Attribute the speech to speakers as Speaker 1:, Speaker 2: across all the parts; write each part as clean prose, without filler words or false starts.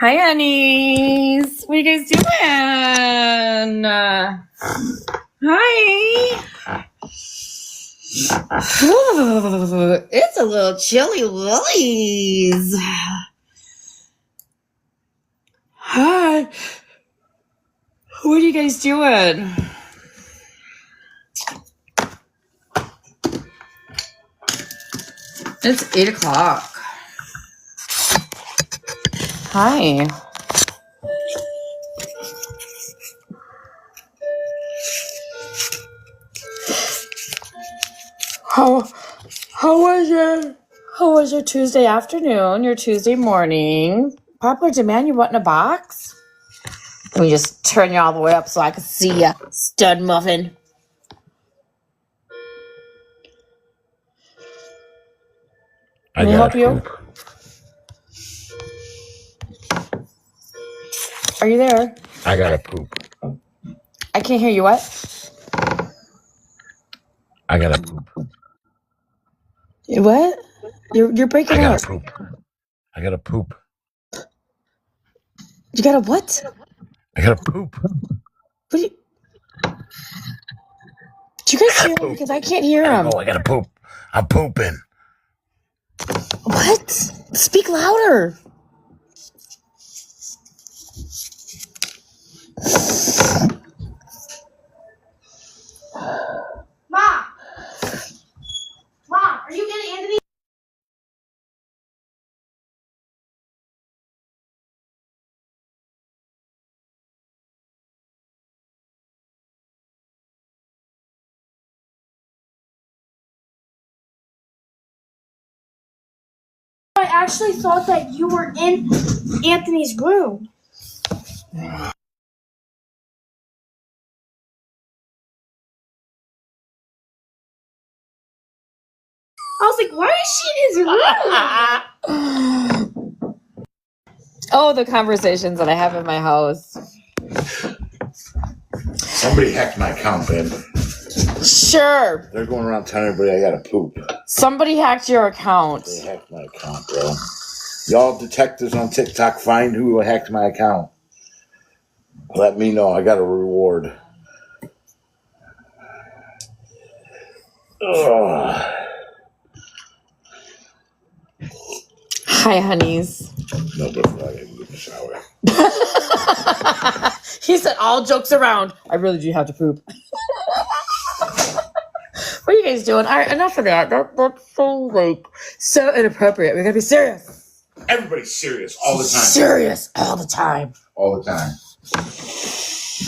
Speaker 1: Hi, honeys. What are you guys doing? Hi. It's a little chilly willies. Hi. What are you guys doing? It's 8 o'clock. Hi. How was your Tuesday afternoon, your Tuesday morning? Popular demand, you want in a box? Let me just turn you all the way up so I can see you, stud muffin. Can I help you? Are you there?
Speaker 2: I gotta poop.
Speaker 1: I can't hear you. What?
Speaker 2: I gotta poop.
Speaker 1: What? You're breaking
Speaker 2: I
Speaker 1: up.
Speaker 2: gotta poop. I gotta poop.
Speaker 1: You gotta what?
Speaker 2: I gotta poop.
Speaker 1: What do you guys hear him? Because I can't hear him.
Speaker 2: Oh, I gotta poop. I'm pooping.
Speaker 1: What? Speak louder.
Speaker 3: Mom, are you getting Anthony? I actually thought that you were in Anthony's room. I was like, why is she in his room?
Speaker 1: Oh, the conversations that I have in my house.
Speaker 2: Somebody hacked my account, babe.
Speaker 1: Sure.
Speaker 2: They're going around telling everybody I gotta poop.
Speaker 1: Somebody hacked your account.
Speaker 2: They hacked my account, bro. Y'all detectives on TikTok, find who hacked my account. Let me know. I got a reward. Ugh.
Speaker 1: Hi, honeys.
Speaker 2: No, but I didn't get in the shower.
Speaker 1: He said, all jokes around. I really do have to poop. What are you guys doing? All right, enough of that. That's so inappropriate. We gotta be serious.
Speaker 2: Everybody's serious all the time.
Speaker 1: Serious all the time.
Speaker 2: All the time.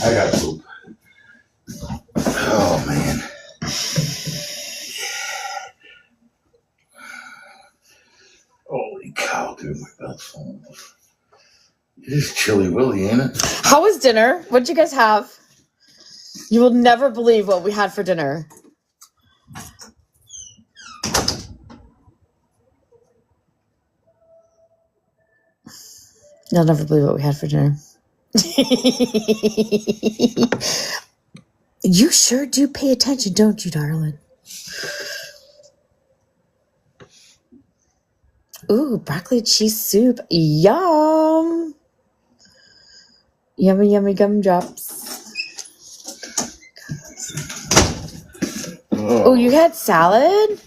Speaker 2: I gotta poop. Oh, man. Holy cow, dude, my belt's falling off. It is chilly willy, ain't it?
Speaker 1: How was dinner? What'd you guys have? You will never believe what we had for dinner. You'll never believe what we had for dinner. You sure do pay attention, don't you, darling? Ooh, broccoli cheese soup. Yum. Yummy, yummy gumdrops. Oh, you had salad?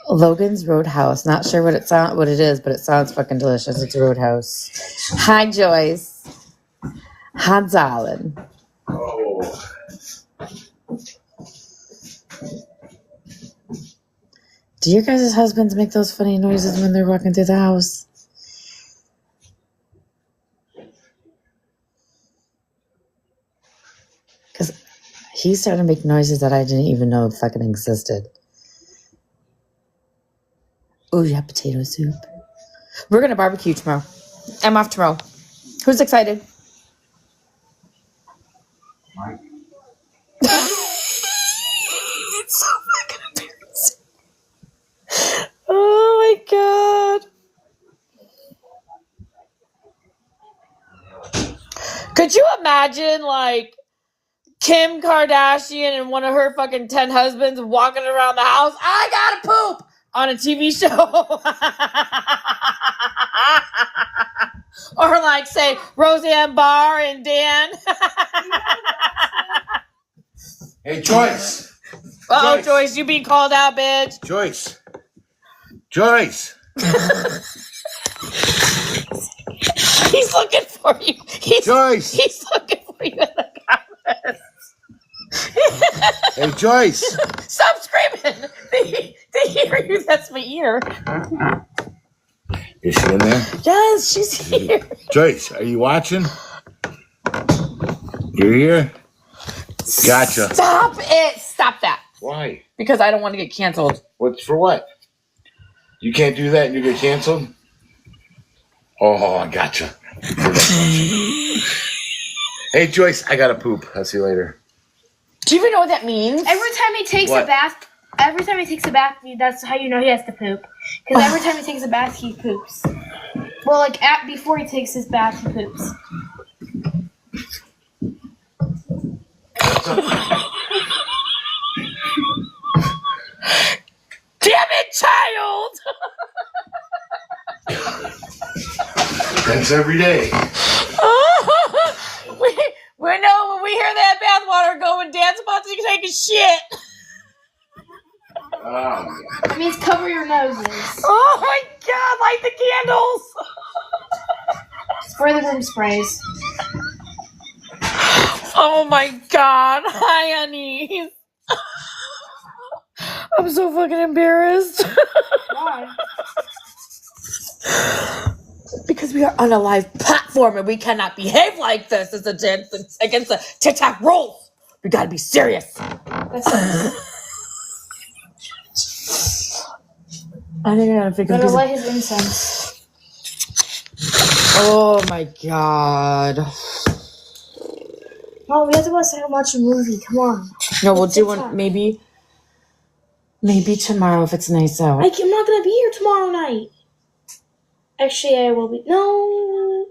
Speaker 1: Logan's Roadhouse. Not sure what it is, but it sounds fucking delicious. It's a Roadhouse. Hi, Joyce. Hi, darling.
Speaker 2: Oh.
Speaker 1: Do your guys' husbands make those funny noises when they're walking through the house? Because he's starting to make noises that I didn't even know fucking existed. Oh, yeah, potato soup. We're going to barbecue tomorrow. I'm off tomorrow. Who's excited?
Speaker 2: Mike.
Speaker 1: It's so fucking embarrassing. Oh my God. Could you imagine, like, Kim Kardashian and one of her fucking 10 husbands walking around the house? I gotta poop on a TV show. Or like say Roseanne Barr and Dan.
Speaker 2: Hey, Joyce.
Speaker 1: Oh,
Speaker 2: Joyce.
Speaker 1: Joyce, you being called out, bitch.
Speaker 2: Joyce. Joyce.
Speaker 1: He's looking for you.
Speaker 2: Joyce.
Speaker 1: He's looking for you in the comments.
Speaker 2: Hey, Joyce.
Speaker 1: Stop screaming. They hear you. That's my ear.
Speaker 2: Is she in there?
Speaker 1: Yes, she's here.
Speaker 2: Joyce, are you watching? You're here? Gotcha.
Speaker 1: Stop it. Stop that.
Speaker 2: Why?
Speaker 1: Because I don't want to get canceled.
Speaker 2: What's for what? You can't do that and you get canceled? Oh, I gotcha. Hey, Joyce, I gotta poop. I'll see you later.
Speaker 1: Do you even know what that means?
Speaker 3: Every time he takes
Speaker 2: What?
Speaker 3: a bath, that's how you know he has to poop. Because every time he takes a bath, he poops. Well, like before he takes his bath, he poops.
Speaker 1: Damn it, child!
Speaker 2: That's every day.
Speaker 1: we know when we hear that bathwater going, Dad's about to take a shit.
Speaker 3: It means cover your noses.
Speaker 1: Oh my God! Light the candles.
Speaker 3: Spray the room sprays.
Speaker 1: Oh my God! Hi, honey. I'm so fucking embarrassed.
Speaker 3: Why?
Speaker 1: Because we are on a live platform and we cannot behave like this as against the TikTok rules. We gotta be serious. I think I gotta figure
Speaker 3: Better
Speaker 1: this
Speaker 3: light his incense.
Speaker 1: Oh my God.
Speaker 3: Oh, we have to go outside and watch a movie. Come on.
Speaker 1: No, we'll
Speaker 3: It's
Speaker 1: do
Speaker 3: TikTok.
Speaker 1: one maybe tomorrow if it's nice out.
Speaker 3: I'm not gonna be here tomorrow night. Actually, I will be. No.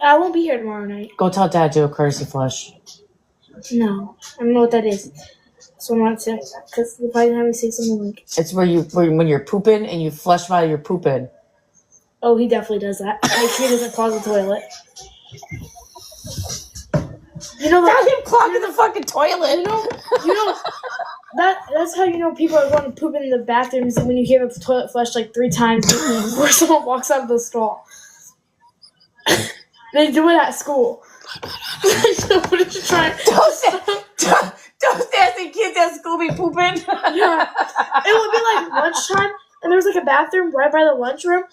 Speaker 3: I won't be here tomorrow night.
Speaker 1: Go tell Dad to do a courtesy flush.
Speaker 3: No. I don't know what that is. So I'm not saying that. Because if I have me say something like,
Speaker 1: It's where when you're pooping and you flush while you're pooping.
Speaker 3: oh, he definitely does that. Make sure he doesn't clog the toilet. You know
Speaker 1: Not
Speaker 3: that.
Speaker 1: him clogging the fucking toilet.
Speaker 3: You know. That's how you know people are going to poop in the bathrooms when you hear the toilet flush like 3 times before someone walks out of the stall. They do it at school. What did you try?
Speaker 1: Don't say kids at school be pooping.
Speaker 3: Yeah. It would be like lunchtime, and there was like a bathroom right by the lunchroom,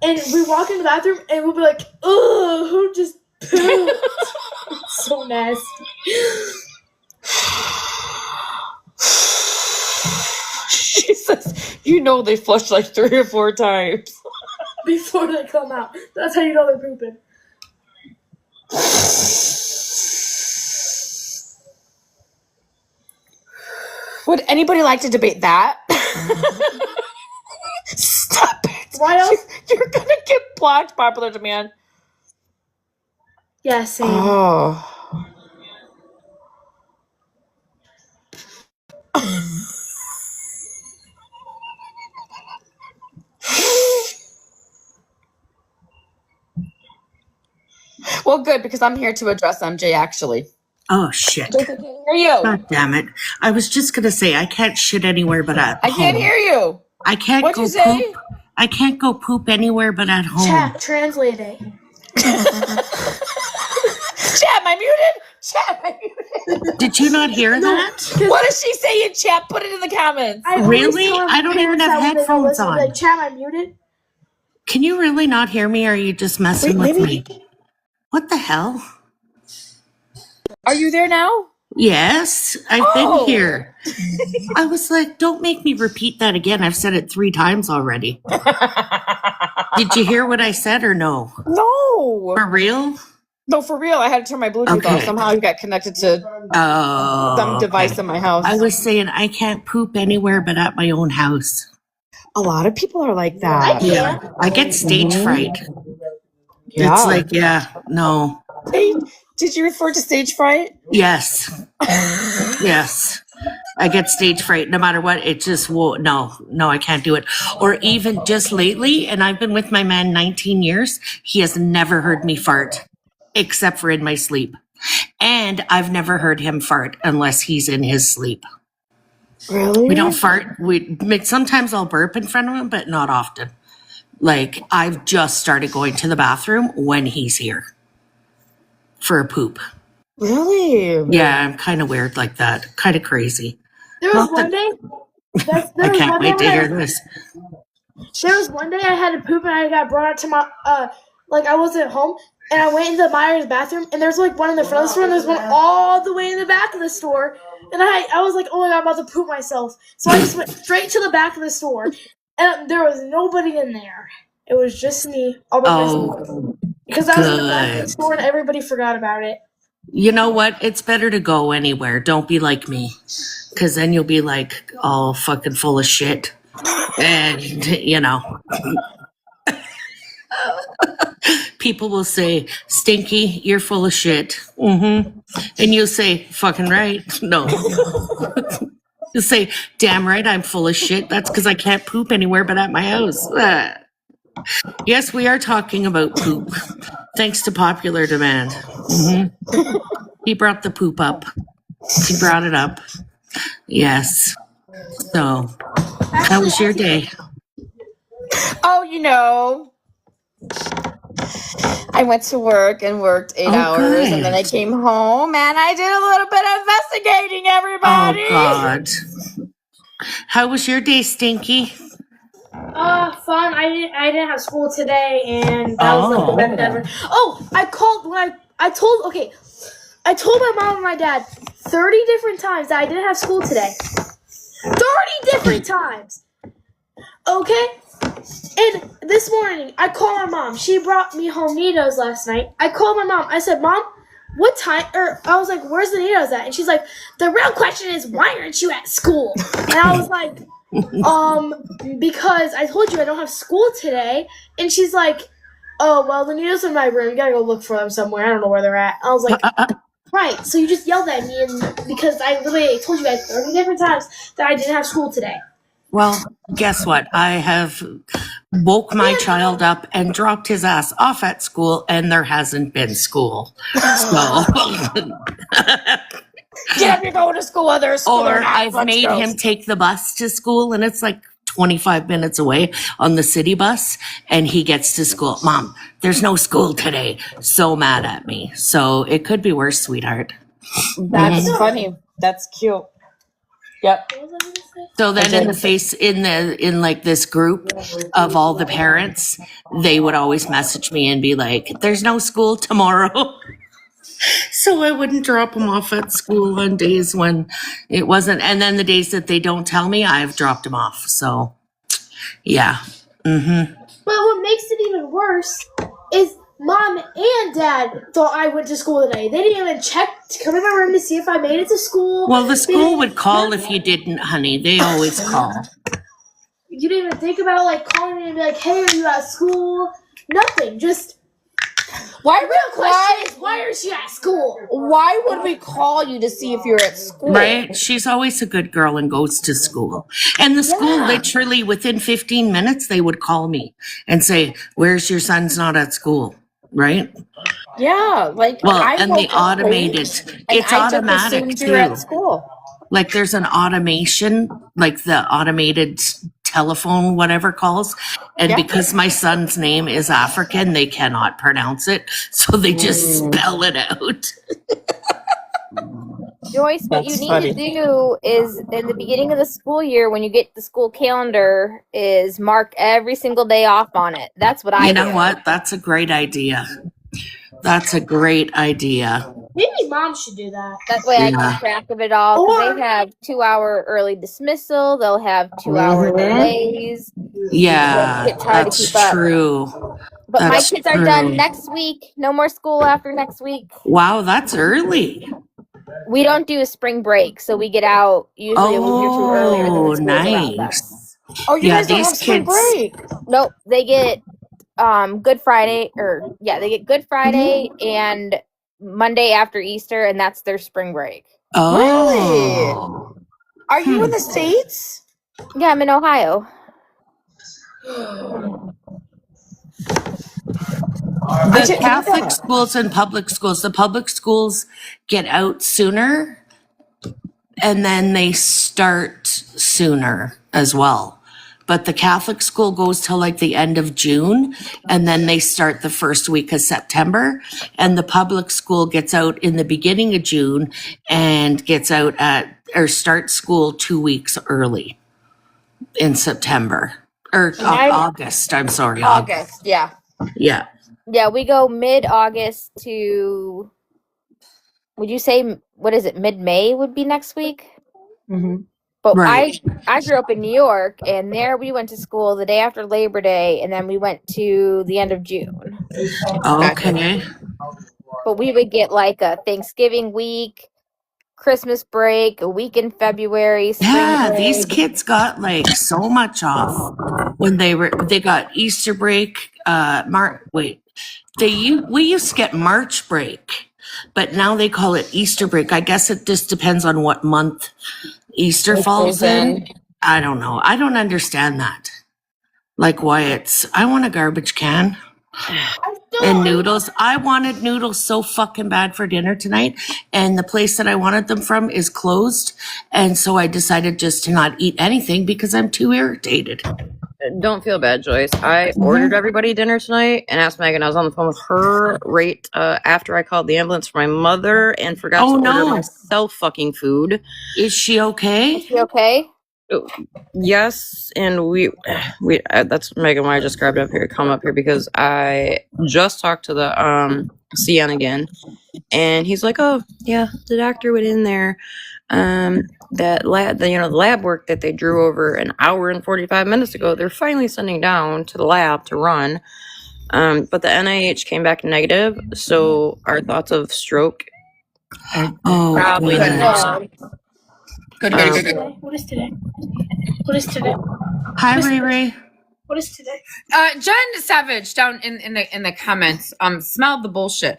Speaker 3: and we walk in the bathroom, and we'll be like, ugh, who just pooped? It's so nasty.
Speaker 1: She says, you know they flush like 3 or 4 times.
Speaker 3: Before they come out. That's how you know they're pooping.
Speaker 1: Would anybody like to debate that? Stop it.
Speaker 3: Why else?
Speaker 1: You're gonna get blocked, popular demand.
Speaker 3: Yeah, same.
Speaker 1: Oh. Well, good, because I'm here to address MJ, actually.
Speaker 4: Oh, shit.
Speaker 1: I can't hear you.
Speaker 4: God damn it. I was just going to say, I can't shit anywhere but at
Speaker 1: I
Speaker 4: home.
Speaker 1: can't hear you.
Speaker 4: I can't
Speaker 1: What'd
Speaker 4: go
Speaker 1: you say?
Speaker 4: poop. I can't go poop anywhere but at home.
Speaker 3: Chat, translate it.
Speaker 1: Chat, am I muted? Chat, am I muted?
Speaker 4: Did you not hear that?
Speaker 1: What does she say in chat? Put it in the comments.
Speaker 3: I always
Speaker 4: Really?
Speaker 3: tell
Speaker 4: I don't even
Speaker 3: parents
Speaker 4: have
Speaker 3: that when they go
Speaker 4: headphones
Speaker 3: listen,
Speaker 4: on.
Speaker 3: Like, chat, am I muted?
Speaker 4: Can you really not hear me, or are you just messing with me? What the hell?
Speaker 1: Are you there now?
Speaker 4: Yes, I've been here. I was like, don't make me repeat that again. I've said it 3 times already. Did you hear what I said or no?
Speaker 1: No.
Speaker 4: For real?
Speaker 1: No, for real. I had to turn my Bluetooth
Speaker 4: Okay.
Speaker 1: off. Somehow I got connected to
Speaker 4: Oh.
Speaker 1: some device in my house.
Speaker 4: I was saying I can't poop anywhere but at my own house.
Speaker 1: A lot of people are like that.
Speaker 4: Yeah, I get stage fright.
Speaker 1: Yeah.
Speaker 4: It's like, yeah, no.
Speaker 1: Hey, did you refer to stage fright?
Speaker 4: Yes. Yes. I get stage fright no matter what. It just won't. No, I can't do it. Or even just lately, and I've been with my man 19 years. He has never heard me fart except for in my sleep. And I've never heard him fart unless he's in his sleep.
Speaker 3: Really?
Speaker 4: We don't fart. Sometimes I'll burp in front of him, but not often. Like, I've just started going to the bathroom when he's here for a poop.
Speaker 1: Really?
Speaker 4: Yeah, I'm kind of weird like that. Kind of crazy.
Speaker 3: There was
Speaker 4: Not
Speaker 3: one day.
Speaker 4: I can't wait to hear this.
Speaker 3: There was one day I had to poop and I got brought out to my like I wasn't home and I went into Myers' bathroom and there's like one in the front of the store and there's one all the way in the back of the store and I was like, oh my god, I'm about to poop myself. So I just went straight to the back of the store and there was nobody in there. It was just me all by myself. Because I was in the back of the store and everybody forgot about it.
Speaker 4: You know what? It's better to go anywhere. Don't be like me. Because then you'll be like all fucking full of shit. And, you know. People will say, Stinky, you're full of shit. Mm-hmm. And you'll say, fucking right. No. You'll say, damn right, I'm full of shit. That's because I can't poop anywhere but at my house. Yes, we are talking about poop. Thanks to popular demand. Mm-hmm. He brought the poop up. He brought it up. Yes. So, how was your day?
Speaker 1: Oh, you know, I went to work and worked 8 hours,
Speaker 4: good.
Speaker 1: and then I came home and I did a little bit of investigating, everybody.
Speaker 4: Oh, God. How was your day, Stinky?
Speaker 3: Fun. I didn't have school today, and that was like the best ever. Oh, I called when I told my mom and my dad 30 different times that I didn't have school today. 30 different times. Okay? And this morning, I called my mom. She brought me home Nitos last night. I called my mom. I said, Mom, what time? Or I was like, where's the Nitos at? And she's like, the real question is, why aren't you at school? And I was like, because I told you I don't have school today. And she's like, oh, well, the Nitos are in my room. You gotta go look for them somewhere. I don't know where they're at. I was like, right. So you just yelled at me, and because I literally told you guys 30 different times that I didn't have school today.
Speaker 4: Well, guess what? I have woke my child up and dropped his ass off at school, and there hasn't been school. So,
Speaker 1: Get up, you're going to school. There's school.
Speaker 4: or I've made him take the bus to school, and it's like 25 minutes away on the city bus, and he gets to school. Mom, there's no school today. So mad at me. So it could be worse, sweetheart.
Speaker 1: That's funny. That's cute. Yep.
Speaker 4: So then in like this group of all the parents, they would always message me and be like, there's no school tomorrow. So I wouldn't drop them off at school on days when it wasn't. And then the days that they don't tell me, I've dropped them off. So yeah. Mm-hmm.
Speaker 3: But what makes it even worse is Mom and Dad thought I went to school today. They didn't even check to come in my room to see if I made it to school.
Speaker 4: Well, the school would call if you didn't, honey. They always call.
Speaker 3: You didn't even think about like calling me and be like, hey, are you at school? Nothing. Just
Speaker 1: Why
Speaker 3: aren't you at school?
Speaker 1: Why would we call you to see if you're at school?
Speaker 4: Right? She's always a good girl and goes to school. And the school, literally within 15 minutes, they would call me and say, where's your son's not at school? Right?
Speaker 1: Yeah, like
Speaker 4: and the automated, it's automatic too.
Speaker 1: You're at school.
Speaker 4: Like there's an automation, like the automated telephone, whatever calls. And because my son's name is African, they cannot pronounce it. So they just spell it out.
Speaker 5: Joyce, what you need to do is in the beginning of the school year, when you get the school calendar, is mark every single day off on it. That's what I do.
Speaker 4: You know what? That's a great idea. That's a great idea.
Speaker 3: Maybe Mom should do that.
Speaker 5: That way I keep track of it all. 'Cause they have 2-hour early dismissal. They'll have 2-hour delays.
Speaker 4: Yeah,
Speaker 5: It's hard to
Speaker 4: that's
Speaker 5: keep up.
Speaker 4: true.
Speaker 5: But
Speaker 4: That's
Speaker 5: my kids are done next week. No more school after next week.
Speaker 4: Wow, that's early.
Speaker 5: We don't do a spring break, so we get out usually a week or two earlier than the school's around us.
Speaker 1: Oh, you
Speaker 4: Yeah,
Speaker 1: guys don't
Speaker 4: these
Speaker 1: have spring
Speaker 4: kids-
Speaker 1: break.
Speaker 5: Nope, they get Good Friday, they get Good Friday and Monday after Easter, and that's their spring break.
Speaker 4: Oh.
Speaker 1: Are you in the States?
Speaker 5: Yeah, I'm in Ohio.
Speaker 4: The Catholic schools and public schools, the public schools get out sooner and then they start sooner as well. But the Catholic school goes till like the end of June and then they start the first week of September. And the public school gets out in the beginning of June and gets out or starts school 2 weeks early in September or August. I'm sorry.
Speaker 5: August, yeah.
Speaker 4: Yeah.
Speaker 5: Yeah, we go mid-August to, would you say, what is it, mid-May would be next week?
Speaker 1: Mm-hmm.
Speaker 5: But
Speaker 4: Right.
Speaker 5: I grew up in New York, and there we went to school the day after Labor Day, and then we went to the end of June.
Speaker 4: Okay.
Speaker 5: But we would get like a Thanksgiving week, Christmas break, a week in February, spring
Speaker 4: Yeah,
Speaker 5: break.
Speaker 4: these kids got like so much off when they got Easter break. We used to get March break, but now they call it Easter break. I guess it just depends on what month Easter falls in. I don't know. I don't understand that. Like why I want a garbage can and noodles. I wanted noodles so fucking bad for dinner tonight, and the place that I wanted them from is closed, and so I decided just to not eat anything because I'm too irritated.
Speaker 6: Don't feel bad, Joyce. I ordered everybody dinner tonight and asked Megan. I was on the phone with her right after I called the ambulance for my mother and forgot to order myself fucking food.
Speaker 4: Is she okay?
Speaker 5: You okay?
Speaker 6: Yes, and we that's Megan why I just grabbed up here, come up here because I just talked to the CN again, and he's like, "Oh yeah, the doctor went in there. That lab, the lab work that they drew over an hour and 45 minutes ago, they're finally sending down to the lab to run. But the NIH came back negative, so our thoughts of stroke
Speaker 4: Oh,
Speaker 6: probably
Speaker 4: good.
Speaker 6: not.
Speaker 3: What is today? What is today?
Speaker 4: Hi, Ray.
Speaker 3: What is today?
Speaker 7: Jen Savage down in the comments smelled the bullshit.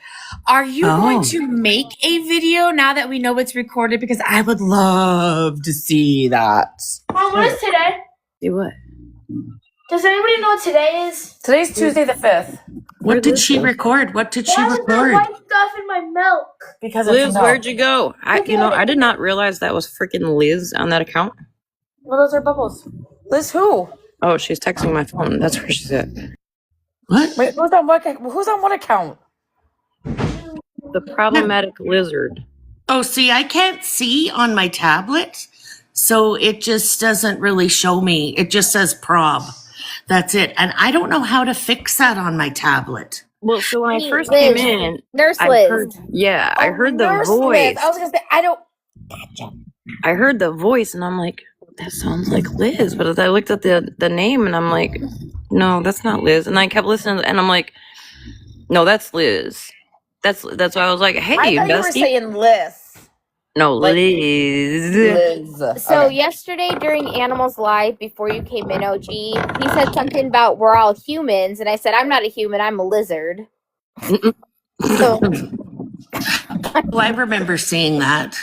Speaker 7: Are you going to make a video now that we know it's recorded? Because I would love to see that.
Speaker 3: Mom, what is today?
Speaker 6: See what?
Speaker 3: Does anybody know what today is?
Speaker 1: Today's Tuesday the 5th.
Speaker 4: What did she record? What did she
Speaker 3: Why is there
Speaker 4: record?
Speaker 3: white stuff in my milk?
Speaker 1: Because
Speaker 6: Liz,
Speaker 1: it's milk.
Speaker 6: where'd you go? I did not realize that was freaking Liz on that account.
Speaker 1: Well, those are bubbles. Liz, who?
Speaker 6: Oh, she's texting my phone. That's where she's at.
Speaker 4: What?
Speaker 1: Wait, who's on what account?
Speaker 6: The problematic lizard.
Speaker 4: Oh, see, I can't see on my tablet, so it just doesn't really show me. It just says prob. That's it. And I don't know how to fix that on my tablet.
Speaker 6: Well, so when I
Speaker 5: Hey,
Speaker 6: first
Speaker 5: Liz.
Speaker 6: came in,
Speaker 5: Nurse
Speaker 6: I
Speaker 5: Liz.
Speaker 6: heard, I heard the
Speaker 5: Nurse
Speaker 6: voice.
Speaker 5: Liz. I was gonna say I don't.
Speaker 6: I heard the voice, and I'm like, that sounds like Liz. But I looked at the name, and I'm like, no, that's not Liz. And I kept listening, and I'm like, no, that's Liz. That's why I was like, hey,
Speaker 1: I thought you were
Speaker 6: Dusty.
Speaker 1: saying Liz.
Speaker 6: No,
Speaker 1: like-
Speaker 6: Liz.
Speaker 1: Liz.
Speaker 5: So
Speaker 1: Okay.
Speaker 5: yesterday during Animals Live, before you came in, OG, he said something about we're all humans, and I said I'm not a human, I'm a lizard. So
Speaker 4: Well, I remember seeing that.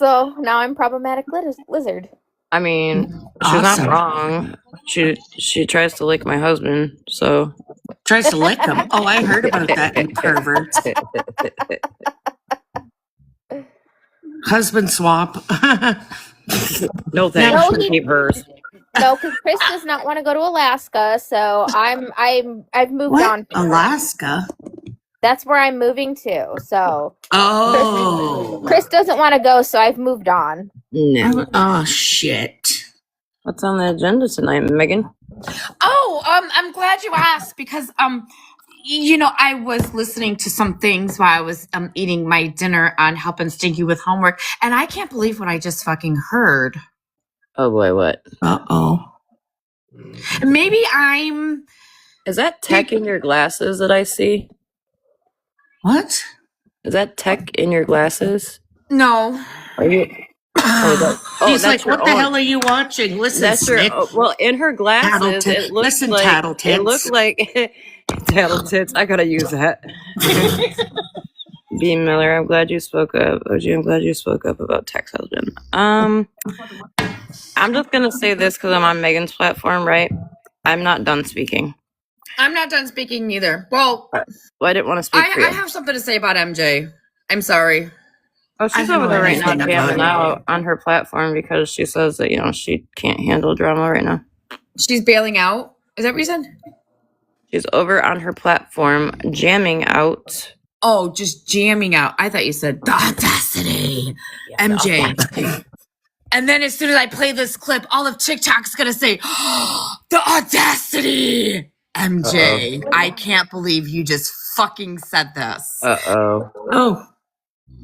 Speaker 5: now I'm problematic lizard.
Speaker 6: I mean, she's
Speaker 4: Awesome.
Speaker 6: not wrong. She tries to lick my husband, so.
Speaker 4: Tries to lick him. Oh, I heard about that, you pervert. Husband swap.
Speaker 6: No thanks.
Speaker 5: No,
Speaker 6: She'll
Speaker 5: he-
Speaker 6: keep hers.
Speaker 5: No, because Chris does not want to go to Alaska, so I've moved
Speaker 4: What?
Speaker 5: on. from that.
Speaker 4: Alaska?
Speaker 5: That's where I'm moving to. So
Speaker 4: Oh.
Speaker 5: Chris doesn't want to go, so I've moved on.
Speaker 6: No.
Speaker 4: Oh, shit.
Speaker 6: What's on the agenda tonight, Megan?
Speaker 7: Oh, I'm glad you asked because I was listening to some things while I was eating my dinner on helping Stinky with homework, and I can't believe what I just fucking heard.
Speaker 6: Oh boy, what?
Speaker 4: Uh-oh.
Speaker 7: Maybe I'm
Speaker 6: Is that tech in your glasses that I see?
Speaker 4: What?
Speaker 6: Is that tech in your glasses?
Speaker 7: no.
Speaker 6: Are you?
Speaker 4: He's
Speaker 6: that's
Speaker 4: like,
Speaker 6: your
Speaker 4: what the
Speaker 6: own-
Speaker 4: hell are you watching? Listen,
Speaker 6: That's your.
Speaker 4: Snitch.
Speaker 6: Well, in her glasses,
Speaker 4: Tattletits.
Speaker 6: it looks
Speaker 4: Listen,
Speaker 6: like
Speaker 4: tattletits.
Speaker 6: it looked like tattle tits. I gotta use that. B. Miller, I'm glad you spoke up. OG, I'm glad you spoke up about Tech's husband. I'm just gonna say this because I'm on Megan's platform, right? I'm not done speaking.
Speaker 7: I'm not done speaking either. Well,
Speaker 6: I didn't want to speak for you.
Speaker 7: I have something to say about MJ. I'm sorry.
Speaker 6: Oh, she's
Speaker 7: I
Speaker 6: over there right now
Speaker 7: anything
Speaker 6: jamming
Speaker 7: about
Speaker 6: out on her platform because she says that, she can't handle drama right now.
Speaker 7: She's bailing out. Is that what you said?
Speaker 6: She's over on her platform jamming out.
Speaker 7: Oh, just jamming out. I thought you said the audacity, MJ. And then as soon as I play this clip, all of TikTok's gonna say, the audacity, MJ.
Speaker 6: Uh-oh.
Speaker 7: I can't believe you just fucking said this.
Speaker 6: Uh-oh.
Speaker 4: Oh,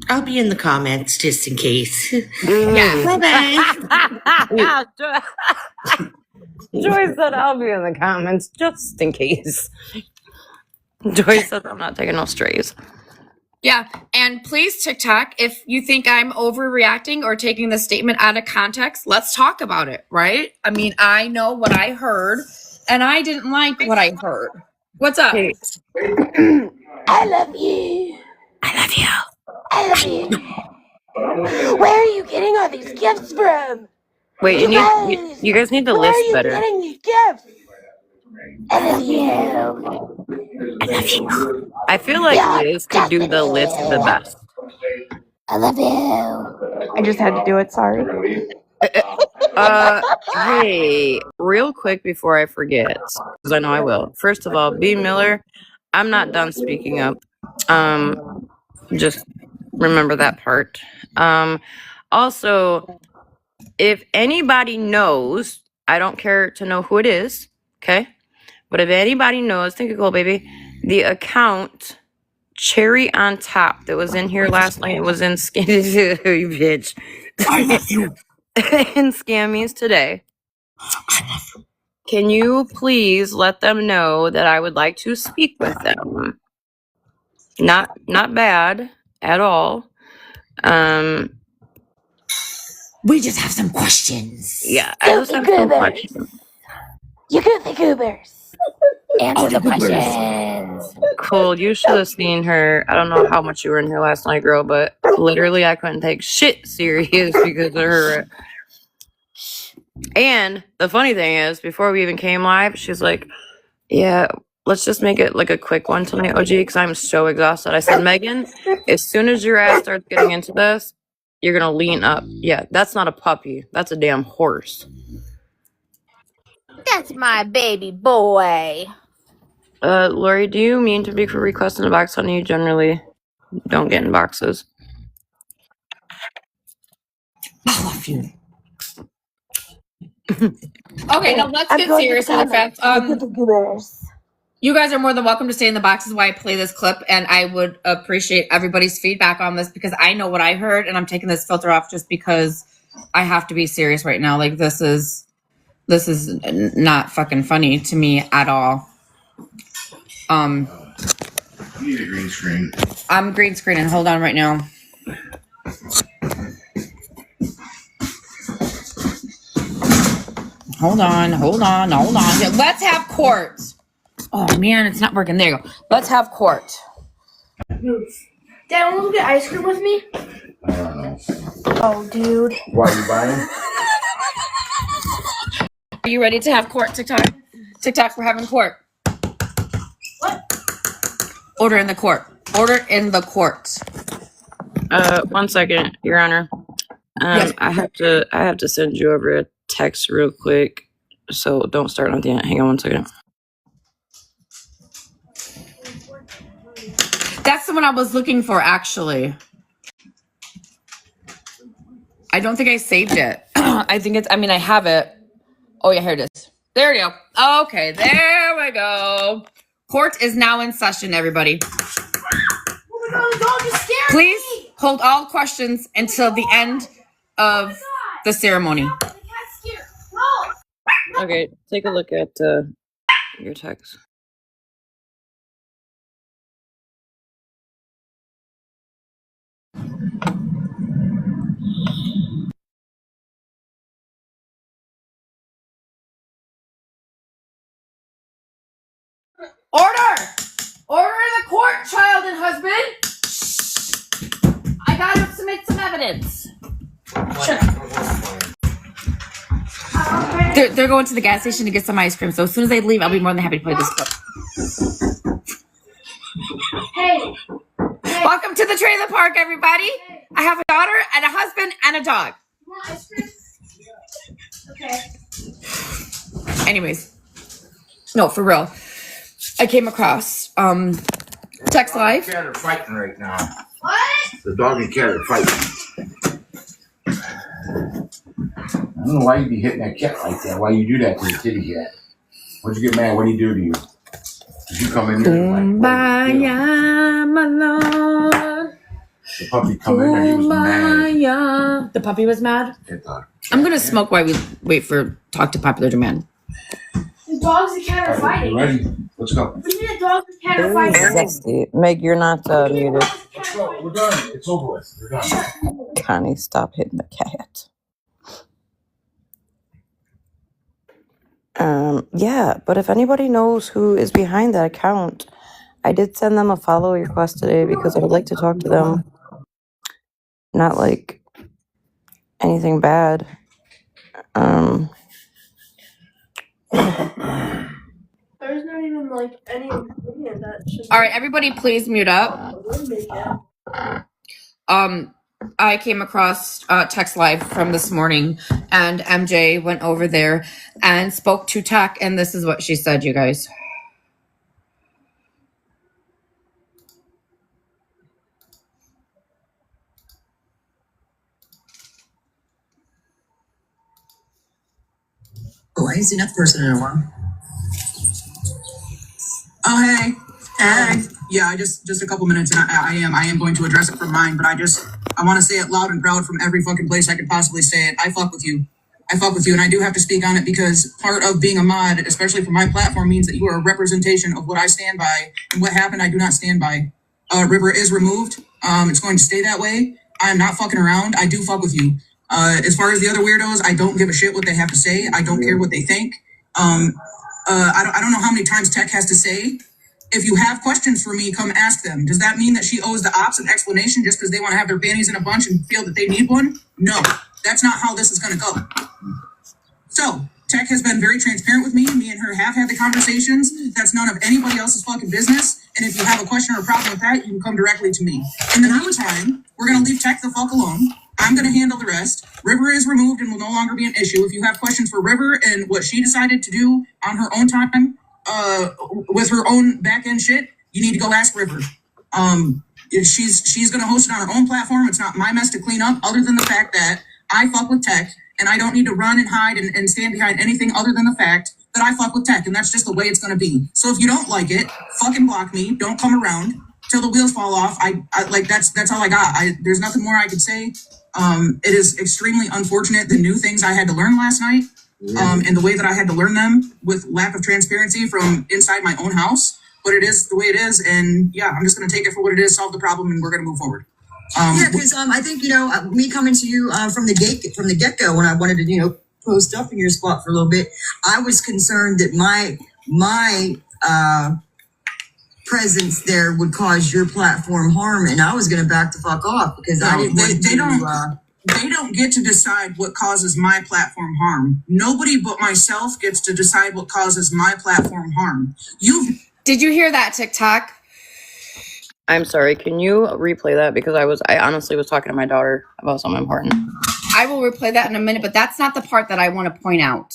Speaker 4: I'll be in the comments just in case.
Speaker 7: Yeah.
Speaker 4: Bye-bye.
Speaker 6: Joy said I'll be in the comments just in case. Joy said I'm not taking no strays.
Speaker 7: Yeah, and please, TikTok, if you think I'm overreacting or taking the statement out of context, let's talk about it, right? I mean, I know what I heard, and I didn't like what I heard. What's up?
Speaker 6: Hey.
Speaker 8: I love you.
Speaker 4: I love you.
Speaker 8: I love you. Where are you getting all these gifts from?
Speaker 6: Wait, you guys need to
Speaker 8: Where
Speaker 6: list
Speaker 8: are you
Speaker 6: better.
Speaker 8: getting these gifts? I love you.
Speaker 4: I love you.
Speaker 6: I feel like Liz could do the list the best.
Speaker 8: I love you.
Speaker 5: I just had to do it. Sorry.
Speaker 6: Hey, real quick before I forget, because I know I will. First of all, B. Miller, I'm not done speaking up. Just remember that part. Also, if anybody knows, I don't care to know who it is, okay? But if anybody knows, think of cool, baby. The account Cherry on Top that was in here last night, it was in you bitch.
Speaker 4: I love you.
Speaker 6: in Scammies today. Can you please let them know that I would like to speak with them? Not bad at all.
Speaker 4: We just have some questions.
Speaker 6: Yeah, I just have some questions.
Speaker 8: You goofy goobers. Answer the
Speaker 4: goobers.
Speaker 8: questions.
Speaker 6: Cool, you should have seen her. I don't know how much you were in here last night, girl, but literally I couldn't take shit serious because of her. And the funny thing is, before we even came live, she's like, yeah, let's just make it like a quick one tonight, OG, because I'm so exhausted. I said, Megan, as soon as your ass starts getting into this, you're going to lean up. Yeah, that's not a puppy. That's a damn horse.
Speaker 5: That's my baby boy.
Speaker 6: Lori, do you mean to be for requesting a box, honey? You generally don't get in boxes.
Speaker 4: I love you.
Speaker 7: Okay, now let's get serious in the fact. You guys are more than welcome to stay in the boxes while I play this clip, and I would appreciate everybody's feedback on this because I know what I heard, and I'm taking this filter off just because I have to be serious right now. Like this is not fucking funny to me at all.
Speaker 2: You need a green screen.
Speaker 7: I'm green screening. Hold on right now. Hold on. Yeah, let's have court. Oh man, it's not working. There you go. Let's have court.
Speaker 3: Dad, want to get ice cream with me?
Speaker 2: I don't know.
Speaker 3: Oh, dude.
Speaker 2: Why are you buying?
Speaker 7: Are you ready to have court, TikTok? TikTok, we're having court.
Speaker 3: What?
Speaker 7: Order in the court. Order in the court.
Speaker 6: 1 second, Your Honor.
Speaker 7: Yes.
Speaker 6: I have to send you over a text real quick, so don't start on the end. Hang on 1 second.
Speaker 7: That's the one I was looking for, actually. I don't think I saved it. I have it. Oh, yeah, here it is. There you go. Okay, there we go. Court is now in session, everybody.
Speaker 3: Oh my god, the dog is scared.
Speaker 7: Please hold all questions until the end of the ceremony.
Speaker 3: The cat's scared. No.
Speaker 6: Okay, take a look at your text.
Speaker 7: Order! Order in the court, child and husband! evidence. They're going to the gas station to get some ice cream. So as soon as they leave, I'll be more than happy to play this clip.
Speaker 3: Hey.
Speaker 7: Welcome to the trailer park, everybody. I have a daughter and a husband and a dog.
Speaker 3: You want ice cream? Okay.
Speaker 7: Anyways, no, for real. I came across Text Live.
Speaker 2: The cat are fighting right now.
Speaker 3: What?
Speaker 2: The dog and cat are fighting. I don't know why you be hitting that cat like that. Why you do that to the kitty cat? What'd you get mad? What'd he do to you? Did you come in here and
Speaker 7: Kumbaya, my lord.
Speaker 2: the puppy come in there? He was mad.
Speaker 7: Kumbaya. The puppy was mad? I'm gonna smoke while we wait for talk to popular demand.
Speaker 3: The dogs and cat are
Speaker 2: You
Speaker 3: fighting.
Speaker 2: ready? Let's go.
Speaker 3: What do you mean the dogs and cat are fighting?
Speaker 6: Sexy. Meg, you're not muted.
Speaker 2: Let's go. We're done. It's over with. We're done.
Speaker 6: Connie, stop hitting the cat. Yeah, but if anybody knows who is behind that account, I did send them a follow request today because I would like to talk to them. Not like anything bad.
Speaker 3: There's not even like any opinion that should.
Speaker 7: All right, everybody, please mute up. I came across Text Live from this morning, and MJ went over there and spoke to Tech, and this is what she said, you guys.
Speaker 9: Oh, I ain't seen that person in a while. Oh, hey. Hey. Yeah, just a couple minutes, and I am going to address it from mine, but I want to say it loud and proud from every fucking place I could possibly say it. I fuck with you. I fuck with you, and I do have to speak on it because part of being a mod, especially for my platform, means that you are a representation of what I stand by, and what happened I do not stand by. River is removed. It's going to stay that way. I am not fucking around. I do fuck with you. As far as the other weirdos, I don't give a shit what they have to say. I don't care what they think. I don't know how many times Tech has to say, if you have questions for me, come ask them. Does that mean that she owes the ops an explanation just because they want to have their panties in a bunch and feel that they need one? No, that's not how this is going to go. So, Tech has been very transparent with me. Me and her have had the conversations. That's none of anybody else's fucking business. And if you have a question or a problem with that, you can come directly to me. In the meantime, we're going to leave Tech the fuck alone. I'm going to handle the rest. River is removed and will no longer be an issue. If you have questions for River and what she decided to do on her own time, with her own back end shit, you need to go ask River. If she's going to host it on her own platform. It's not my mess to clean up, other than the fact that I fuck with Tech and I don't need to run and hide and stand behind anything other than the fact that I fuck with Tech, and that's just the way it's going to be. So if you don't like it, fucking block me. Don't come around till the wheels fall off. I like that's all I got. There's nothing more I could say. It is extremely unfortunate the new things I had to learn last night, and the way that I had to learn them with lack of transparency from inside my own house. But it is the way it is, and yeah, I'm just going to take it for what it is, solve the problem, and we're going to move forward.
Speaker 10: Yeah, because I think me coming to you from the get go when I wanted to post up in your spot for a little bit, I was concerned that my presence there would cause your platform harm, and I was going to back the fuck off because I didn't want to.
Speaker 9: They don't get to decide what causes my platform harm. Nobody but myself gets to decide what causes my platform harm.
Speaker 7: Did you hear that, TikTok?
Speaker 6: I'm sorry, can you replay that? Because I honestly was talking to my daughter about something important.
Speaker 7: I will replay that in a minute, but that's not the part that I want to point out.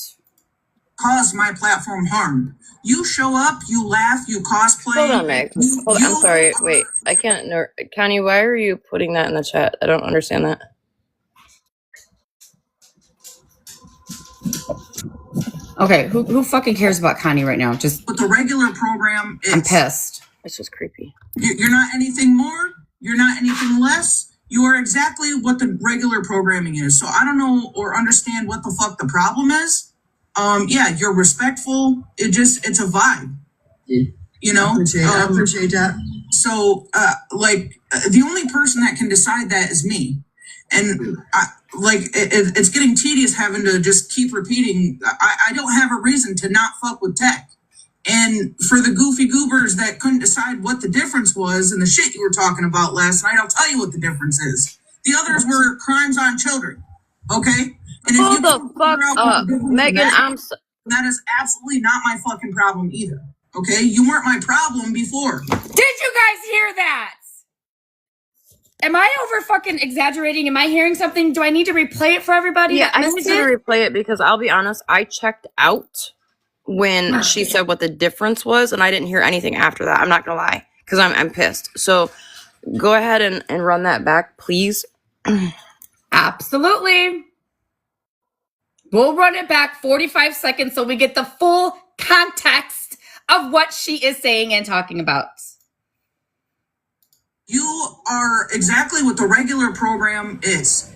Speaker 9: Cause my platform harm. You show up, you laugh, you cosplay.
Speaker 6: Hold on, Meg. I'm sorry. Wait, I can't. Connie, why are you putting that in the chat? I don't understand that.
Speaker 7: Okay, who fucking cares about Connie right now?
Speaker 9: But the regular program is...
Speaker 7: I'm pissed.
Speaker 6: This is creepy.
Speaker 9: You're not anything more. You're not anything less. You are exactly what the regular programming is. So I don't know or understand what the fuck the problem is. Yeah, you're respectful. It's a vibe.
Speaker 10: I appreciate that.
Speaker 9: So, the only person that can decide that is me. And it's getting tedious having to just keep repeating. I don't have a reason to not fuck with Tech. And for the goofy goobers that couldn't decide what the difference was and the shit you were talking about last night, I'll tell you what the difference is. The others were crimes on children. Okay? And if
Speaker 6: Hold
Speaker 9: you
Speaker 6: the
Speaker 9: can't figure
Speaker 6: fuck
Speaker 9: out what
Speaker 6: up,
Speaker 9: the difference in
Speaker 6: Megan.
Speaker 9: that is, that is absolutely not my fucking problem either. Okay? You weren't my problem before.
Speaker 7: Did you guys hear that? Am I over fucking exaggerating? Am I hearing something? Do I need to replay it for everybody?
Speaker 6: Yeah,
Speaker 7: that
Speaker 6: I
Speaker 7: missed
Speaker 6: need you to
Speaker 7: it?
Speaker 6: replay it because I'll be honest, I checked out when she said what the difference was, and I didn't hear anything after that. I'm not gonna lie, because I'm pissed. So go ahead and run that back, please.
Speaker 7: Absolutely. We'll run it back 45 seconds so we get the full context of what she is saying and talking about.
Speaker 9: You are exactly what the regular program is.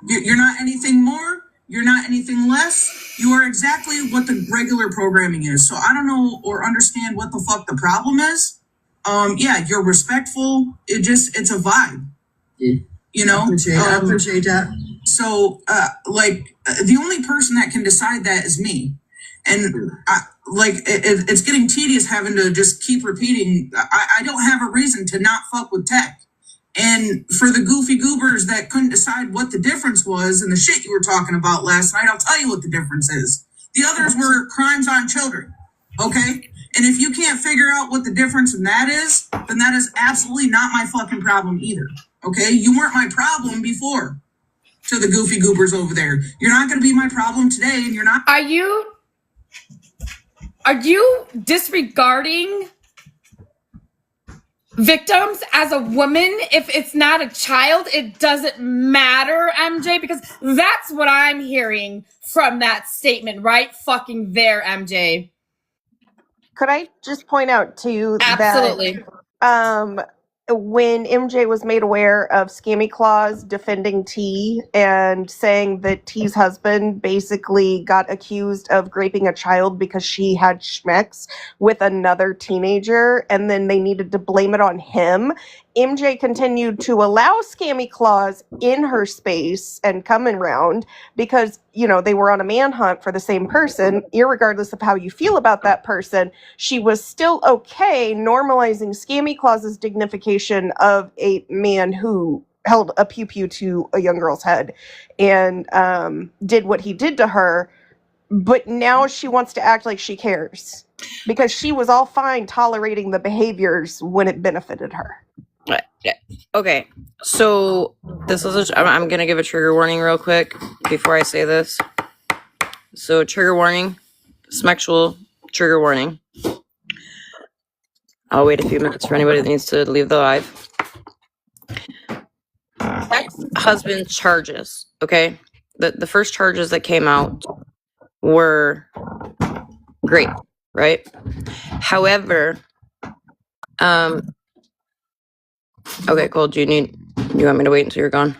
Speaker 9: You're not anything more. You're not anything less. You are exactly what the regular programming is. So I don't know or understand what the fuck the problem is. Yeah, you're respectful. It's a vibe. You know?
Speaker 10: I appreciate that.
Speaker 9: So, the only person that can decide that is me. And it's getting tedious having to just keep repeating. I don't have a reason to not fuck with tech. And for the goofy goobers that couldn't decide what the difference was and the shit you were talking about last night, I'll tell you what the difference is. The others were crimes on children. Okay? And if you can't figure out what the difference in that is, then that is absolutely not my fucking problem either. Okay? You weren't my problem before. To the goofy goobers over there. You're not going to be my problem today, and you're not.
Speaker 7: Are you disregarding victims as a woman? If it's not a child, it doesn't matter, MJ, because that's what I'm hearing from that statement right fucking there, MJ.
Speaker 8: Could I just point out too
Speaker 7: Absolutely.
Speaker 8: that when MJ was made aware of Scammy Claus defending T and saying that T's husband basically got accused of raping a child because she had schmecks with another teenager and then they needed to blame it on him, MJ continued to allow Scammy Claus in her space and coming around because, you know, they were on a manhunt for the same person. Irregardless of how you feel about that person, she was still okay normalizing Scammy Claus's dignification of a man who held a pew-pew to a young girl's head and did what he did to her. But now she wants to act like she cares because she was all fine tolerating the behaviors when it benefited her.
Speaker 6: Okay, so this is I'm gonna give a trigger warning real quick before I say this. So trigger warning, smexual trigger warning. I'll wait a few minutes for anybody that needs to leave the live. Ex-husband charges, okay? The first charges that came out were great, right? However, okay, Cole, do you want me to wait until you're gone?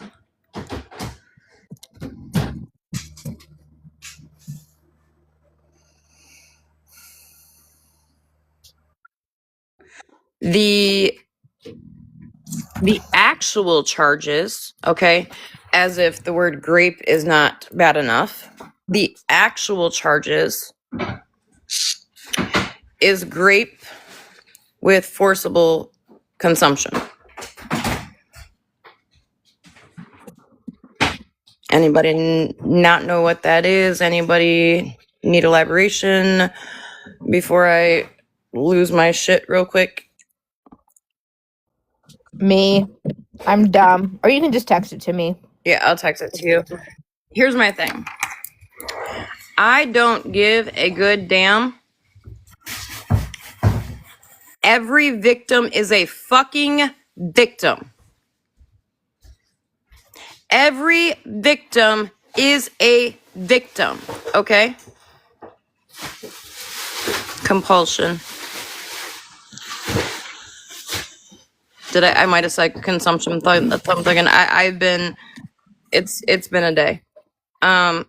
Speaker 6: The actual charges, okay, as if the word grape is not bad enough, the actual charges is grape with forcible consumption. Anybody not know what that is? Anybody need elaboration before I lose my shit real quick?
Speaker 5: Me. I'm dumb. Or you can just text it to me.
Speaker 6: Yeah, I'll text it to you. Here's my thing. I don't give a good damn. Every victim is a fucking victim. Every victim is a victim, okay? Compulsion. Did I might have said consumption something, and I've been, it's been a day.
Speaker 11: There's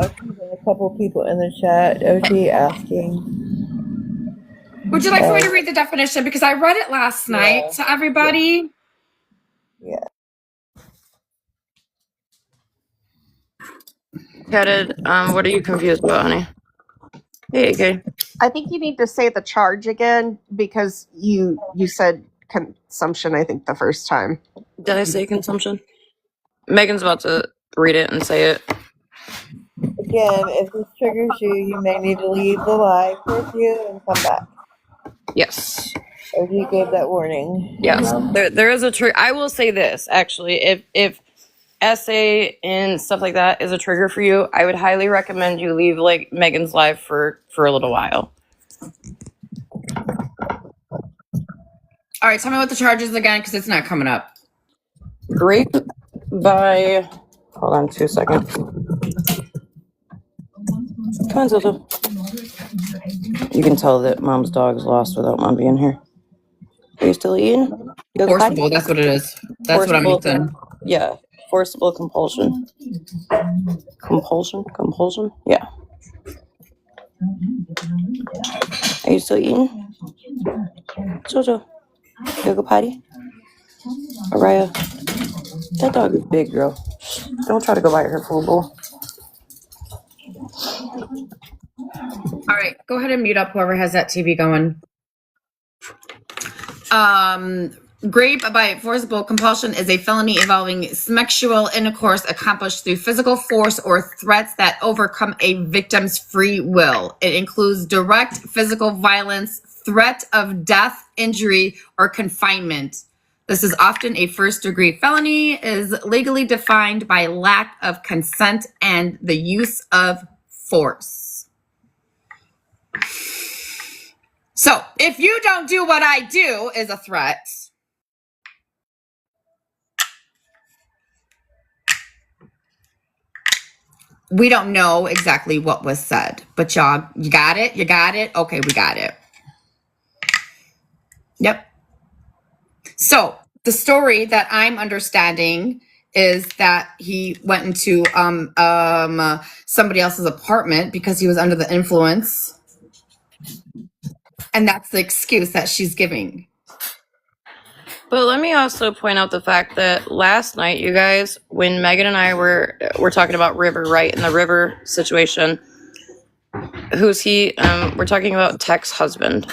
Speaker 11: actually been a couple people in the chat, OG, asking.
Speaker 7: Would you like for me to read the definition? Because I read it last night to everybody.
Speaker 11: Yeah.
Speaker 6: Headed, what are you confused about, honey? Hey, okay.
Speaker 8: I think you need to say the charge again because you said consumption, I think, the first time.
Speaker 6: Did I say consumption? Megan's about to read it and say it.
Speaker 11: Again, if this triggers you, you may need to leave the live for a few and come back.
Speaker 6: Yes.
Speaker 11: OG gave that warning.
Speaker 6: Yes. There is a trigger. I will say this, actually. If essay and stuff like that is a trigger for you, I would highly recommend you leave like Megan's live for a little while.
Speaker 7: All right, tell me what the charge is again, because it's not coming up.
Speaker 6: Grape by, hold on 2 seconds. Come on, Zozo. You can tell that mom's dog's lost without mom being here. Are you still eating? You go potty?
Speaker 7: Forcible, that's what it is. That's what I'm
Speaker 6: Forcible-
Speaker 7: missing.
Speaker 6: Yeah, forcible compulsion. Compulsion? Yeah. Are you still eating? Jojo, you go potty? Araya, that dog is big, girl. Don't try to go bite her full bowl.
Speaker 7: All right, go ahead and mute up whoever has that TV going. Rape by forcible compulsion is a felony involving sexual intercourse accomplished through physical force or threats that overcome a victim's free will. It includes direct physical violence, threat of death, injury, or confinement. This is often a first-degree felony, is legally defined by lack of consent and the use of force. So, if you don't do what I do is a threat. We don't know exactly what was said, but y'all, you got it? You got it? Okay, we got it. Yep. So the story that I'm understanding is that he went into somebody else's apartment because he was under the influence. And that's the excuse that she's giving.
Speaker 6: But let me also point out the fact that last night, you guys, when Megan and I were talking about River, right, in the River situation, who's he? We're talking about Tech's husband.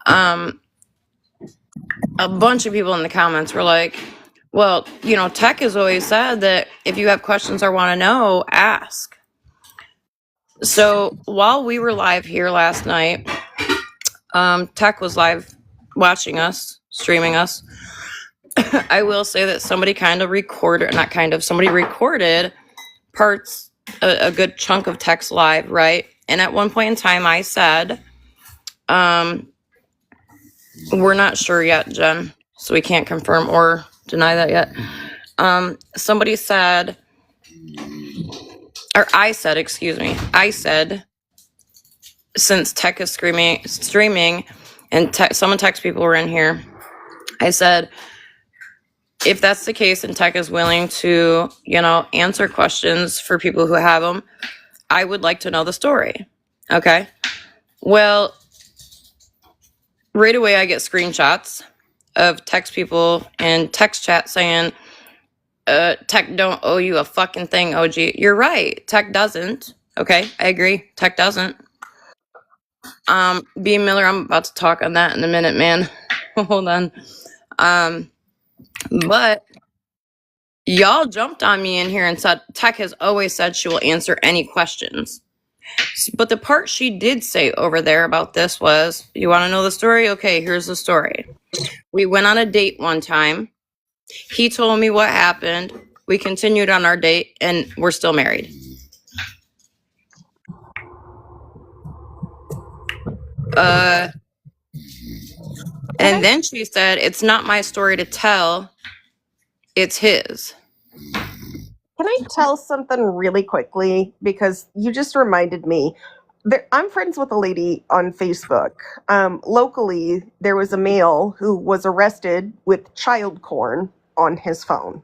Speaker 6: A bunch of people in the comments were like, well, you know, Tech has always said that if you have questions or want to know, ask. So while we were live here last night, Tech was live watching us, streaming us. I will say that somebody somebody recorded parts, a good chunk of Tech's live, right? And at one point in time, I said, we're not sure yet, Jen, so we can't confirm or deny that yet. Somebody said, or I said, since Tech is streaming, and some of Tech's people were in here, I said, if that's the case and Tech is willing to, you know, answer questions for people who have them, I would like to know the story. Okay. Well, right away I get screenshots of Tech's people in text chat saying, Tech don't owe you a fucking thing, OG. You're right. Tech doesn't. Okay. I agree. Tech doesn't. B. Miller, I'm about to talk on that in a minute, man. Hold on. But y'all jumped on me in here and said Tech has always said she will answer any questions. But the part she did say over there about this was, you want to know the story? Okay, here's the story. We went on a date one time. He told me what happened. We continued on our date and we're still married. And then she said, it's not my story to tell. It's his.
Speaker 8: Can I tell something really quickly? Because you just reminded me. I'm friends with a lady on Facebook. Locally, there was a male who was arrested with child porn on his phone.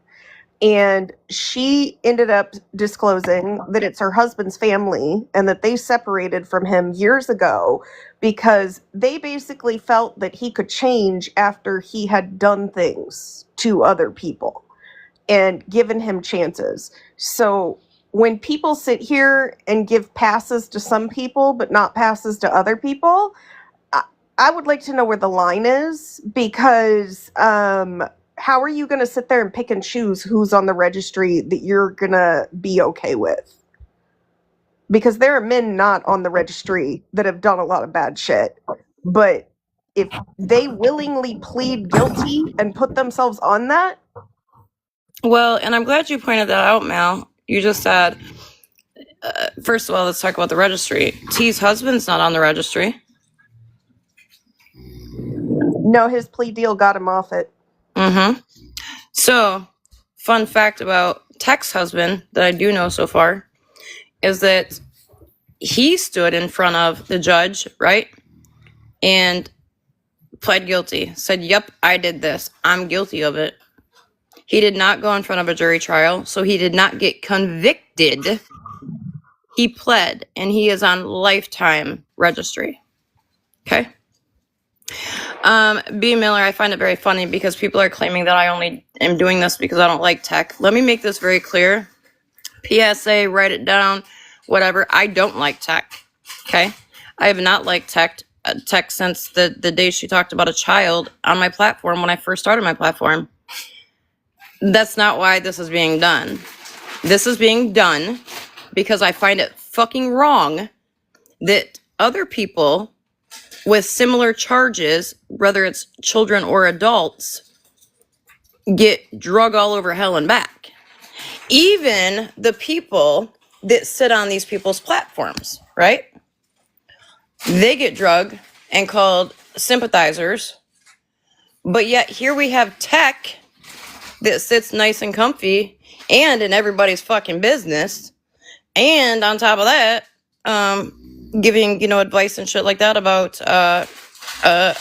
Speaker 8: And she ended up disclosing that it's her husband's family and that they separated from him years ago because they basically felt that he could change after he had done things to other people and given him chances. So when people sit here and give passes to some people but not passes to other people, I would like to know where the line is, because how are you going to sit there and pick and choose who's on the registry that you're going to be okay with? Because there are men not on the registry that have done a lot of bad shit. But if they willingly plead guilty and put themselves on that,
Speaker 6: Well, and I'm glad you pointed that out, Mal. You just said, first of all, let's talk about the registry. T's husband's not on the registry.
Speaker 8: no, his plea deal got him off it.
Speaker 6: Mm-hmm. So, fun fact about Tech's husband that I do know so far is that he stood in front of the judge, right? And pled guilty. Said, yep, I did this. I'm guilty of it. He did not go in front of a jury trial, so he did not get convicted. He pled, and he is on lifetime registry. Okay? B. Miller, I find it very funny because people are claiming that I only am doing this because I don't like tech. Let me make this very clear. PSA, write it down, whatever. I don't like tech. Okay? I have not liked tech since the day she talked about a child on my platform when I first started my platform. That's not why this is being done. This is being done because I find it fucking wrong that other people with similar charges, whether it's children or adults, get drug all over hell and back. Even the people that sit on these people's platforms, right? They get drugged and called sympathizers. But yet here we have tech that sits nice and comfy and in everybody's fucking business. And on top of that, giving, advice and shit like that about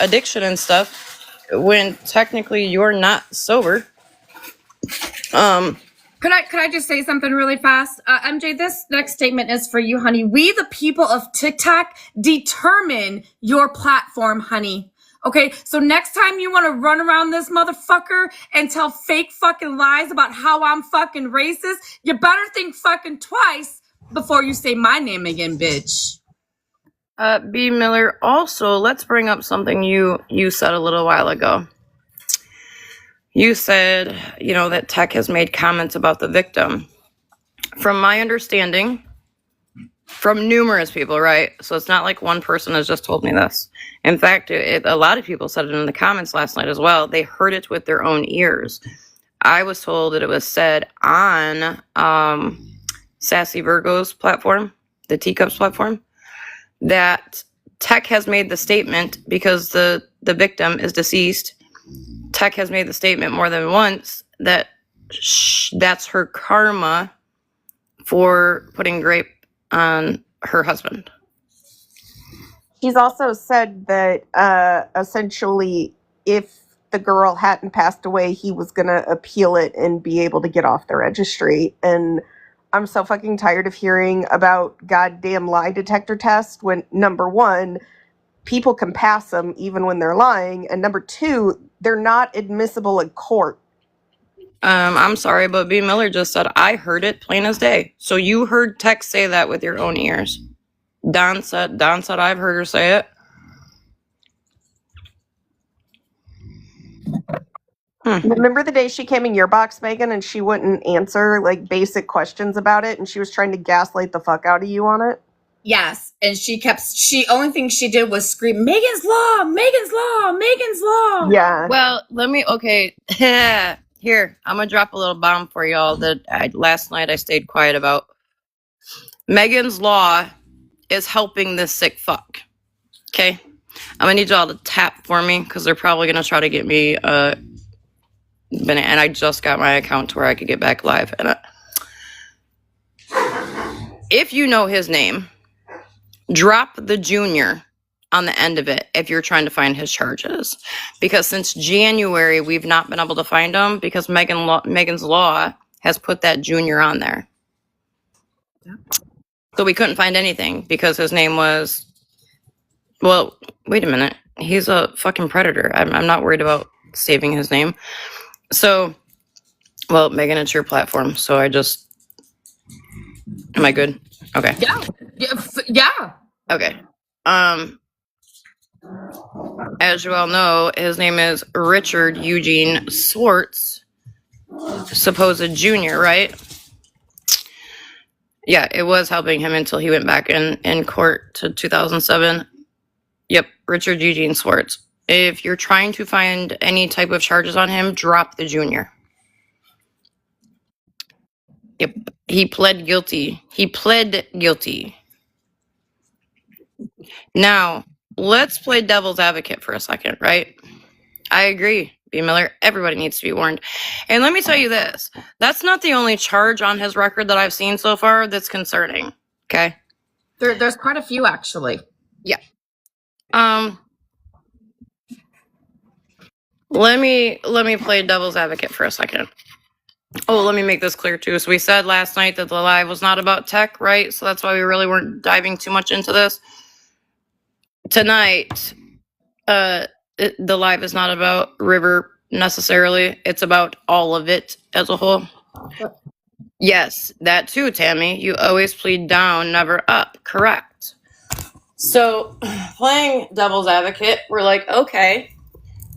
Speaker 6: addiction and stuff when technically you're not sober.
Speaker 7: Could I just say something really fast? MJ, this next statement is for you, honey. We, the people of TikTok, determine your platform, honey. Okay, so next time you want to run around this motherfucker and tell fake fucking lies about how I'm fucking racist, you better think fucking twice before you say my name again, bitch.
Speaker 6: B. Miller, also, let's bring up something you said a little while ago. You said, that tech has made comments about the victim. From my understanding, from numerous people, right? So it's not like one person has just told me this. In fact, a lot of people said it in the comments last night as well. They heard it with their own ears. I was told that it was said on Sassy Virgo's platform, the Teacups platform, that tech has made the statement because the victim is deceased. Tech has made the statement more than once that that's her karma for putting grape on her husband.
Speaker 8: He's also said that essentially if the girl hadn't passed away, he was going to appeal it and be able to get off the registry. And I'm so fucking tired of hearing about goddamn lie detector tests when, number one, people can pass them even when they're lying, and number two, they're not admissible in court.
Speaker 6: I'm sorry, but B. Miller just said, I heard it plain as day. So you heard Tech say that with your own ears. Don said I've heard her say it.
Speaker 8: Remember the day she came in your box, Megan, and she wouldn't answer like basic questions about it, and she was trying to gaslight the fuck out of you on it?
Speaker 7: Yes, and only thing she did was scream, Megan's Law, Megan's Law, Megan's Law.
Speaker 8: Yeah.
Speaker 6: Well, here, I'm going to drop a little bomb for y'all that last night I stayed quiet about. Megan's Law is helping this sick fuck. Okay? I'm going to need y'all to tap for me because they're probably going to try to get me and I just got my account to where I could get back live. And if you know his name, drop the junior on the end of it if you're trying to find his charges. Because since January, we've not been able to find him because Megan's Law has put that junior on there. So we couldn't find anything because his name was, well, wait a minute. He's a fucking predator. I'm not worried about saving his name. So, well, Megan, it's your platform. So am I good? Okay.
Speaker 7: Yeah. Yeah.
Speaker 6: Okay. as you all know, his name is Richard Eugene Swartz, supposed junior, right? Yeah, it was helping him until he went back in court to 2007. Yep, Richard Eugene Swartz. If you're trying to find any type of charges on him, drop the junior. Yep, he pled guilty. He pled guilty. Now, let's play devil's advocate for a second, right? I agree, B. Miller. Everybody needs to be warned. And let me tell you this. That's not the only charge on his record that I've seen so far that's concerning. Okay?
Speaker 7: There's quite a few, actually.
Speaker 6: Yeah. Let me play devil's advocate for a second. Oh, let me make this clear too. So we said last night that the live was not about tech, right? So that's why we really weren't diving too much into this. Tonight, the live is not about River necessarily. It's about all of it as a whole. Yes, that too, Tammy. You always plead down, never up. Correct. So playing devil's advocate, we're like, okay.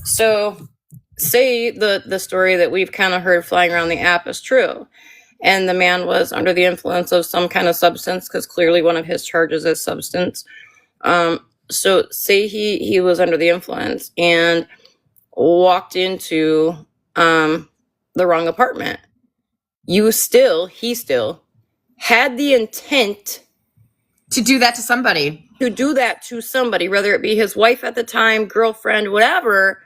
Speaker 6: So say the story that we've kind of heard flying around the app is true. And the man was under the influence of some kind of substance, because clearly one of his charges is substance. So say he was under the influence and walked into the wrong apartment. He still had the intent
Speaker 7: To do that to somebody.
Speaker 6: to do that to somebody, whether it be his wife at the time, girlfriend, whatever,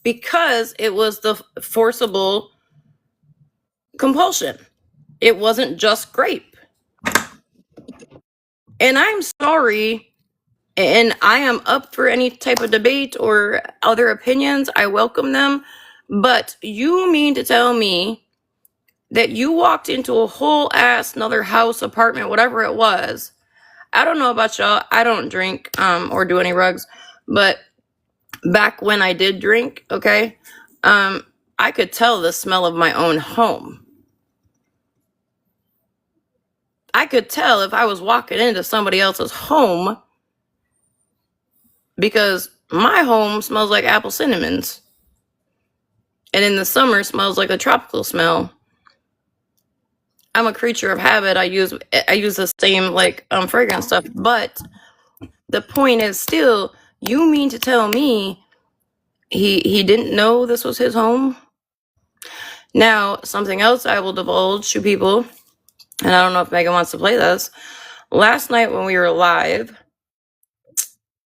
Speaker 6: because it was the forcible compulsion. It wasn't just grape. And I'm sorry, and I am up for any type of debate or other opinions. I welcome them. But you mean to tell me that you walked into a whole ass another house, apartment, whatever it was? I don't know about y'all. I don't drink or do any rugs, but back when I did drink, okay, I could tell the smell of my own home. I could tell if I was walking into somebody else's home, because my home smells like apple cinnamons, and in the summer smells like a tropical smell. I'm a creature of habit. I use the same fragrance stuff, but the point is still, you mean to tell me he didn't know this was his home? Now, something else I will divulge to people, and I don't know if Megan wants to play this. Last night when we were live,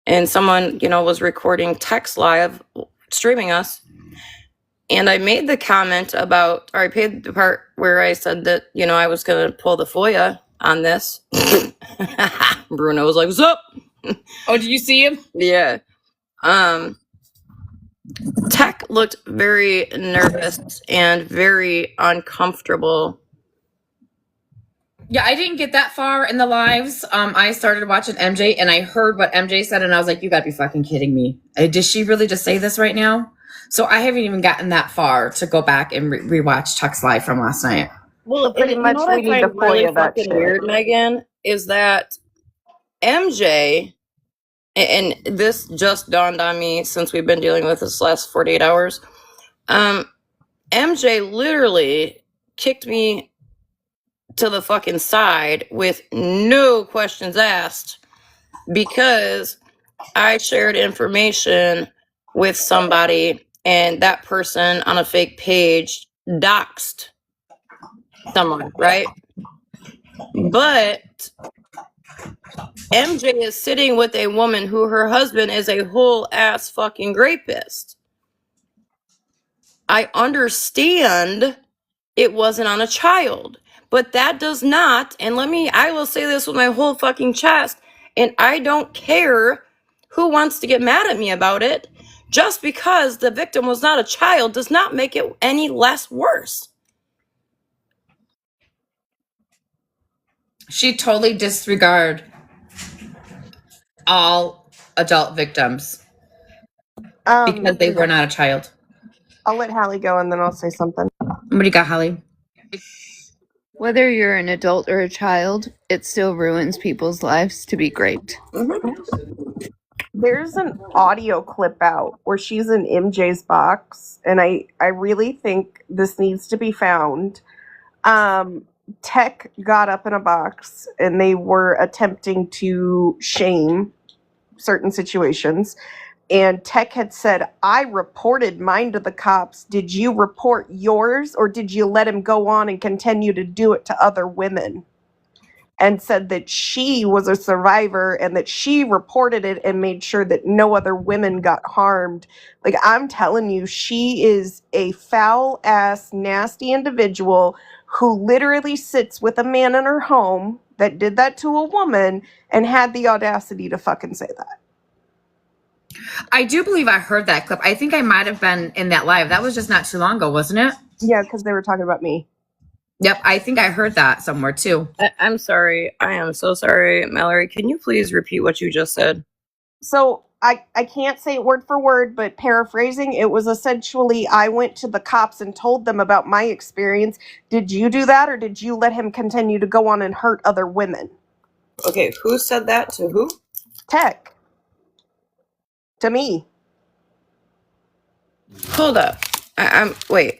Speaker 6: and someone, was recording text live, streaming us, and I made the comment about, or I paid the part where I said that, I was going to pull the FOIA on this. Bruno was like, what's up?
Speaker 7: Oh, did you see him?
Speaker 6: Yeah. Tech looked very nervous and very uncomfortable.
Speaker 7: Yeah, I didn't get that far in the lives. I started watching MJ and I heard what MJ said and I was like, you gotta be fucking kidding me. Did she really just say this right now? So I haven't even gotten that far to go back and rewatch Chuck's live from last night.
Speaker 6: Well,
Speaker 8: pretty much
Speaker 6: what I
Speaker 8: we need to
Speaker 6: find really
Speaker 8: FOIA that
Speaker 6: fucking
Speaker 8: shit.
Speaker 6: weird, Megan, is that MJ, and this just dawned on me since we've been dealing with this last 48 hours. MJ literally kicked me to the fucking side with no questions asked because I shared information with somebody and that person on a fake page doxed someone, right? But MJ is sitting with a woman who her husband is a whole ass fucking rapist. I understand it wasn't on a child, but that does not, and I will say this with my whole fucking chest, and I don't care who wants to get mad at me about it. Just because the victim was not a child does not make it any less worse.
Speaker 7: She totally disregard all adult victims because they were not a child.
Speaker 8: I'll let Hallie go and then I'll say something.
Speaker 7: What do you got, Holly?
Speaker 12: Whether you're an adult or a child, it still ruins people's lives to be raped.
Speaker 8: There's an audio clip out where she's in MJ's box, and I really think this needs to be found. Tech got up in a box, and they were attempting to shame certain situations. And Tech had said, I reported mine to the cops. Did you report yours, or did you let him go on and continue to do it to other women? And said that she was a survivor and that she reported it and made sure that no other women got harmed. Like, I'm telling you, she is a foul ass, nasty individual who literally sits with a man in her home that did that to a woman and had the audacity to fucking say that.
Speaker 7: I do believe I heard that clip. I think I might have been in that live. That was just not too long ago, wasn't it?
Speaker 8: Yeah, because they were talking about me.
Speaker 7: Yep, I think I heard that somewhere too.
Speaker 6: I'm sorry. I am so sorry, Mallory. Can you please repeat what you just said?
Speaker 8: So I can't say it word for word, but paraphrasing, it was essentially, I went to the cops and told them about my experience. Did you do that, or did you let him continue to go on and hurt other women?
Speaker 6: Okay, who said that to who?
Speaker 8: Tech. To me.
Speaker 6: Hold up. Wait.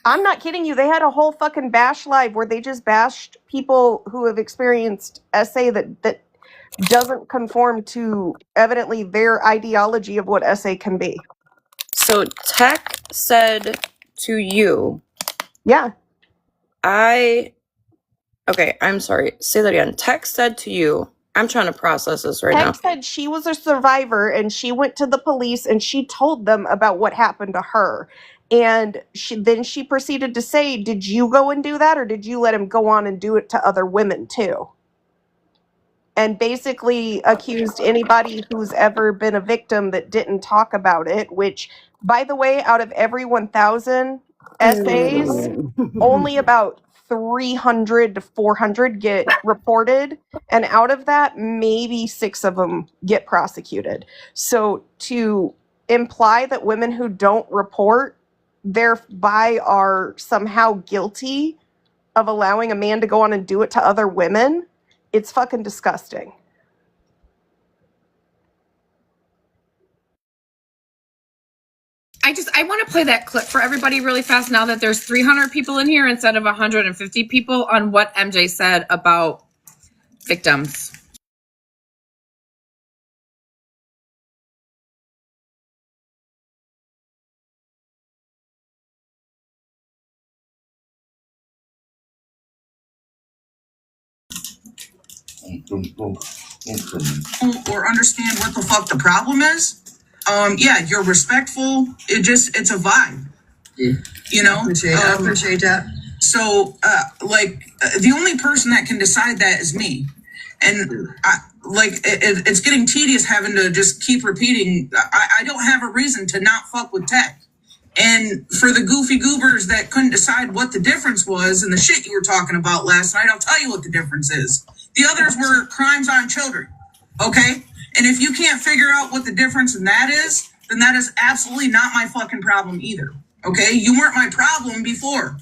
Speaker 8: I'm not kidding you. They had a whole fucking bash live where they just bashed people who have experienced SA that doesn't conform to evidently their ideology of what SA can be.
Speaker 6: So Tech said to you.
Speaker 8: Yeah.
Speaker 6: Okay, I'm sorry. Say that again. Tech said to you. I'm trying to process this right now.
Speaker 8: Tech said she was a survivor and she went to the police and she told them about what happened to her. And then she proceeded to say, did you go and do that, or did you let him go on and do it to other women too? And basically accused anybody who's ever been a victim that didn't talk about it, which, by the way, out of every 1,000 essays, only about 300 to 400 get reported. And out of that, maybe 6 of them get prosecuted. So to imply that women who don't report thereby are somehow guilty of allowing a man to go on and do it to other women, it's fucking disgusting.
Speaker 7: I want to play that clip for everybody really fast now that there's 300 people in here instead of 150 people on what MJ said about victims.
Speaker 9: Or understand what the fuck the problem is. Yeah, you're respectful. It's a vibe. You know?
Speaker 10: I appreciate that.
Speaker 9: So, the only person that can decide that is me. And it's getting tedious having to just keep repeating. I don't have a reason to not fuck with Tech. And for the goofy goobers that couldn't decide what the difference was and the shit you were talking about last night, I'll tell you what the difference is. The others were crimes on children. Okay? And if you can't figure out what the difference in that is, then that is absolutely not my fucking problem either. Okay? You weren't my problem before.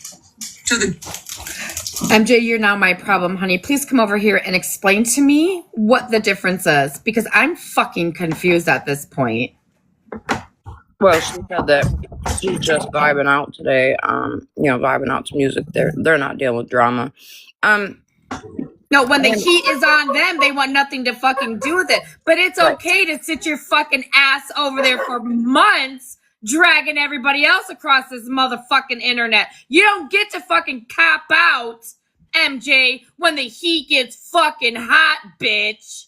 Speaker 7: MJ, you're now my problem, honey. Please come over here and explain to me what the difference is, because I'm fucking confused at this point.
Speaker 6: Well, she said that she's just vibing out today. Vibing out to music. They're not dealing with drama.
Speaker 7: No, when the heat is on them, they want nothing to fucking do with it. But it's okay to sit your fucking ass over there for months dragging everybody else across this motherfucking internet. You don't get to fucking cop out, MJ, when the heat gets fucking hot, bitch.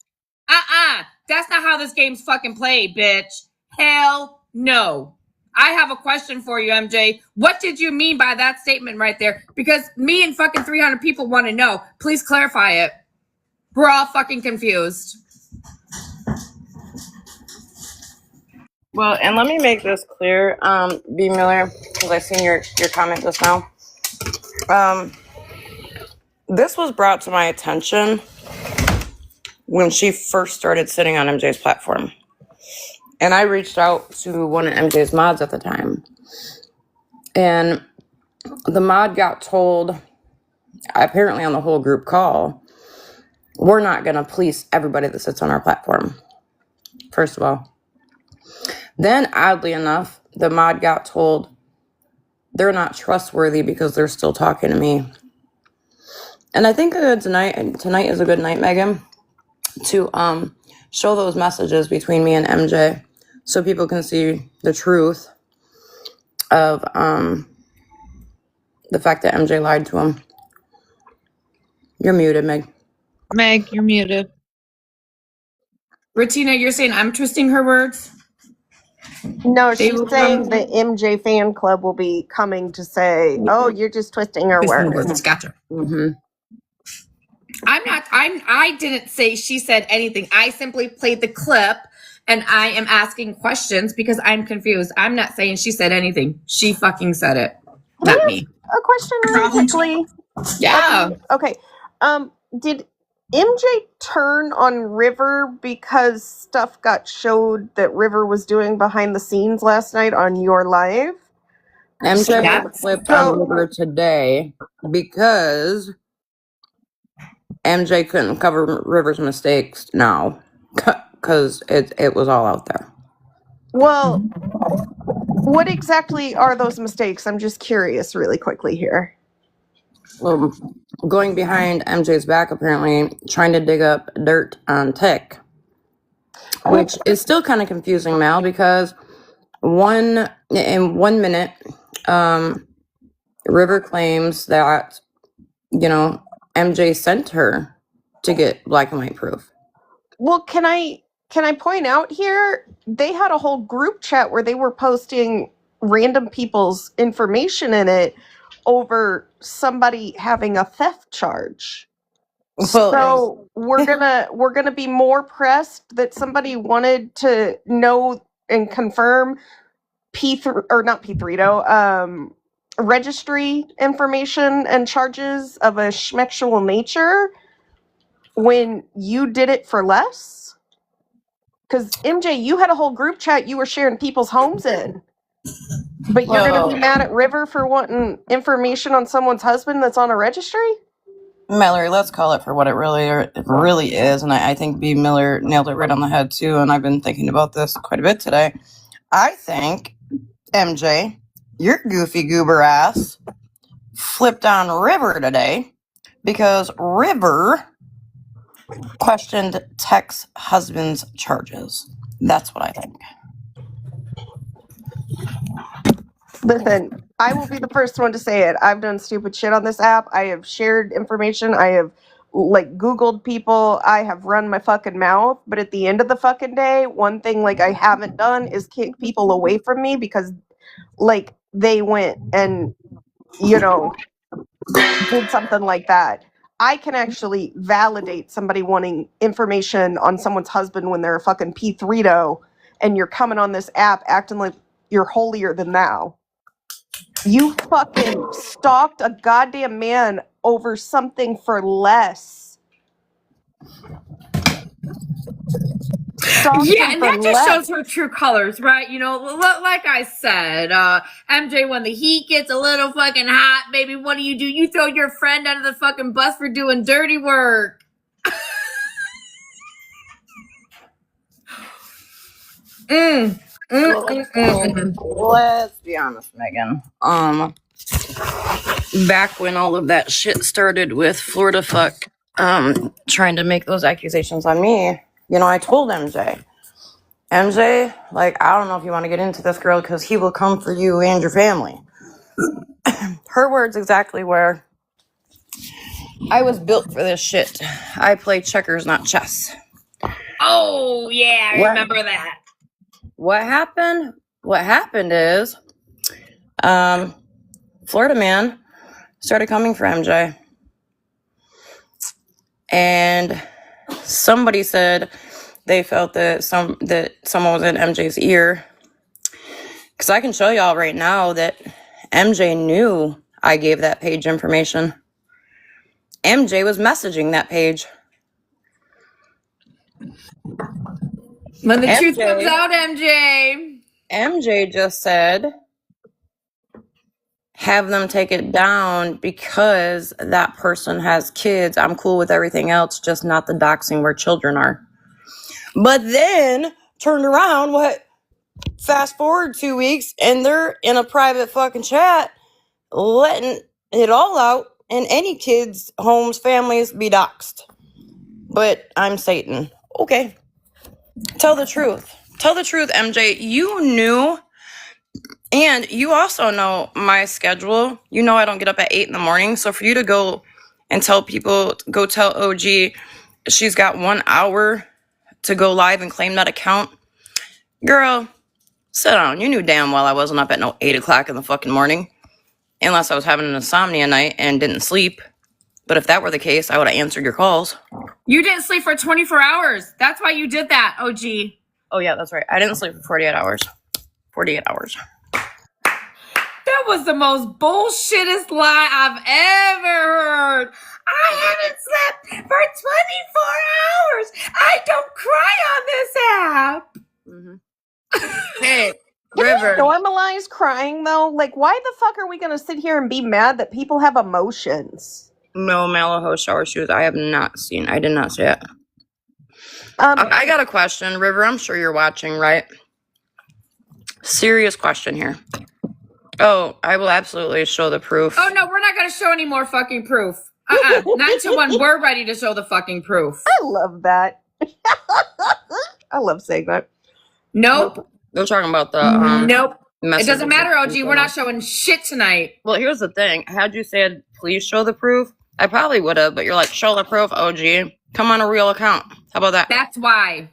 Speaker 7: That's not how this game's fucking played, bitch. Hell no. I have a question for you, MJ. What did you mean by that statement right there? Because me and fucking 300 people want to know. Please clarify it. We're all fucking confused.
Speaker 6: Well, and let me make this clear, B. Miller, because I seen your comment just now. This was brought to my attention when she first started sitting on MJ's platform. And I reached out to one of MJ's mods at the time. And the mod got told, apparently on the whole group call, we're not going to police everybody that sits on our platform. first of all. Then, oddly enough, the mod got told they're not trustworthy because they're still talking to me. And I think tonight is a good night, Megan, to show those messages between me and MJ so people can see the truth of the fact that MJ lied to him. You're muted, Meg.
Speaker 12: Meg, you're muted.
Speaker 7: Ratina, you're saying I'm twisting her words?
Speaker 8: No,
Speaker 7: They
Speaker 8: she's
Speaker 7: will
Speaker 8: saying
Speaker 7: come.
Speaker 8: the MJ fan club will be coming to say, "Oh, you're just twisting her
Speaker 7: Twisting
Speaker 8: words."
Speaker 7: words. Gotcha.
Speaker 6: Mm-hmm.
Speaker 7: I didn't say she said anything. I simply played the clip and I am asking questions because I'm confused. I'm not saying she said anything. She fucking said it.
Speaker 8: Can I
Speaker 7: Not
Speaker 8: ask
Speaker 7: me.
Speaker 8: a question really quickly?
Speaker 7: Yeah.
Speaker 8: Okay. Did MJ turn on River because stuff got showed that River was doing behind the scenes last night on your live?
Speaker 6: MJ
Speaker 7: Yes.
Speaker 6: flipped on River today because MJ couldn't cover River's mistakes now because it was all out there.
Speaker 8: Well, what exactly are those mistakes? I'm just curious really quickly here.
Speaker 6: Well, going behind MJ's back, apparently trying to dig up dirt on Tick, which is still kind of confusing, Mal, because in 1 minute, River claims that, MJ sent her to get black and white proof.
Speaker 8: Well, can I point out here, they had a whole group chat where they were posting random people's information in it over somebody having a theft charge.
Speaker 6: Well,
Speaker 8: So we're gonna be more pressed that somebody wanted to know and confirm registry information and charges of a schmexual nature when you did it for less? Because MJ, you had a whole group chat you were sharing people's homes in. But you're going to be mad at River for wanting information on someone's husband that's on a registry?
Speaker 6: Mallory, let's call it for what it really is. And I think B. Miller nailed it right on the head, too. And I've been thinking about this quite a bit today. I think, MJ, your goofy goober ass flipped on River today because River questioned Tech's husband's charges. That's what I think.
Speaker 8: Listen, I will be the first one to say it. I've done stupid shit on this app. I have shared information. I have Googled people. I have run my fucking mouth. But at the end of the fucking day, one thing I haven't done is kick people away from me because they went and did something like that. I can actually validate somebody wanting information on someone's husband when they're a fucking P3do and you're coming on this app acting like you're holier than thou. You fucking stalked a goddamn man over something for less.
Speaker 7: Yeah, and that just shows her true colors, right? Like I said, MJ, when the heat gets a little fucking hot, baby, what do? You throw your friend under the fucking bus for doing dirty work.
Speaker 6: Let's be honest, Megan. Back when all of that shit started with Florida Fuck trying to make those accusations on me, I told MJ, I don't know if you want to get into this, girl, because he will come for you and your family. Her words exactly were, I was built for this shit. I play checkers, not chess.
Speaker 7: Oh, yeah, I remember that.
Speaker 6: What happened? What happened is, Florida man started coming for MJ. And somebody said they felt that someone was in MJ's ear. Because I can show y'all right now that MJ knew I gave that page information. MJ was messaging that page.
Speaker 7: When the truth comes out, MJ.
Speaker 6: MJ just said, have them take it down because that person has kids. I'm cool with everything else, just not the doxing where children are. But then turned around, fast forward 2 weeks, and they're in a private fucking chat letting it all out, and any kids, homes, families be doxxed. But I'm Satan. Okay. Tell the truth. Tell the truth, MJ. You knew, and you also know my schedule. You know I don't get up at 8 in the morning. So for you to go and tell people, go tell OG she's got 1 hour to go live and claim that account. Girl, sit down. You knew damn well I wasn't up at no 8 o'clock in the fucking morning. Unless I was having an insomnia night and didn't sleep. But if that were the case, I would have answered your calls.
Speaker 7: You didn't sleep for 24 hours. That's why you did that, OG.
Speaker 6: Oh, yeah, that's right. I didn't sleep for 48 hours. 48 hours.
Speaker 7: That was the most bullshittest lie I've ever heard. I haven't slept for 24 hours. I don't cry on this app.
Speaker 6: Mm-hmm. Hey,
Speaker 8: Can
Speaker 6: River.
Speaker 8: we normalize crying though? Like, why the fuck are we gonna sit here and be mad that people have emotions?
Speaker 6: No Malaho shower shoes. I have not seen. I did not see it. I got a question, River. I'm sure you're watching, right? Serious question here. Oh, I will absolutely show the proof.
Speaker 7: Oh, no, we're not going to show any more fucking proof. Not until when we're ready to show the fucking proof.
Speaker 8: I love that. I love saying that.
Speaker 7: Nope.
Speaker 6: They're talking about the
Speaker 7: nope. It
Speaker 6: messages
Speaker 7: doesn't matter,
Speaker 6: and
Speaker 7: OG.
Speaker 6: stuff.
Speaker 7: We're not showing shit tonight.
Speaker 6: Well, here's the thing. Had you said, please show the proof, I probably would have, but you're like, show the proof, OG. Come on a real account. How about that?
Speaker 7: That's why.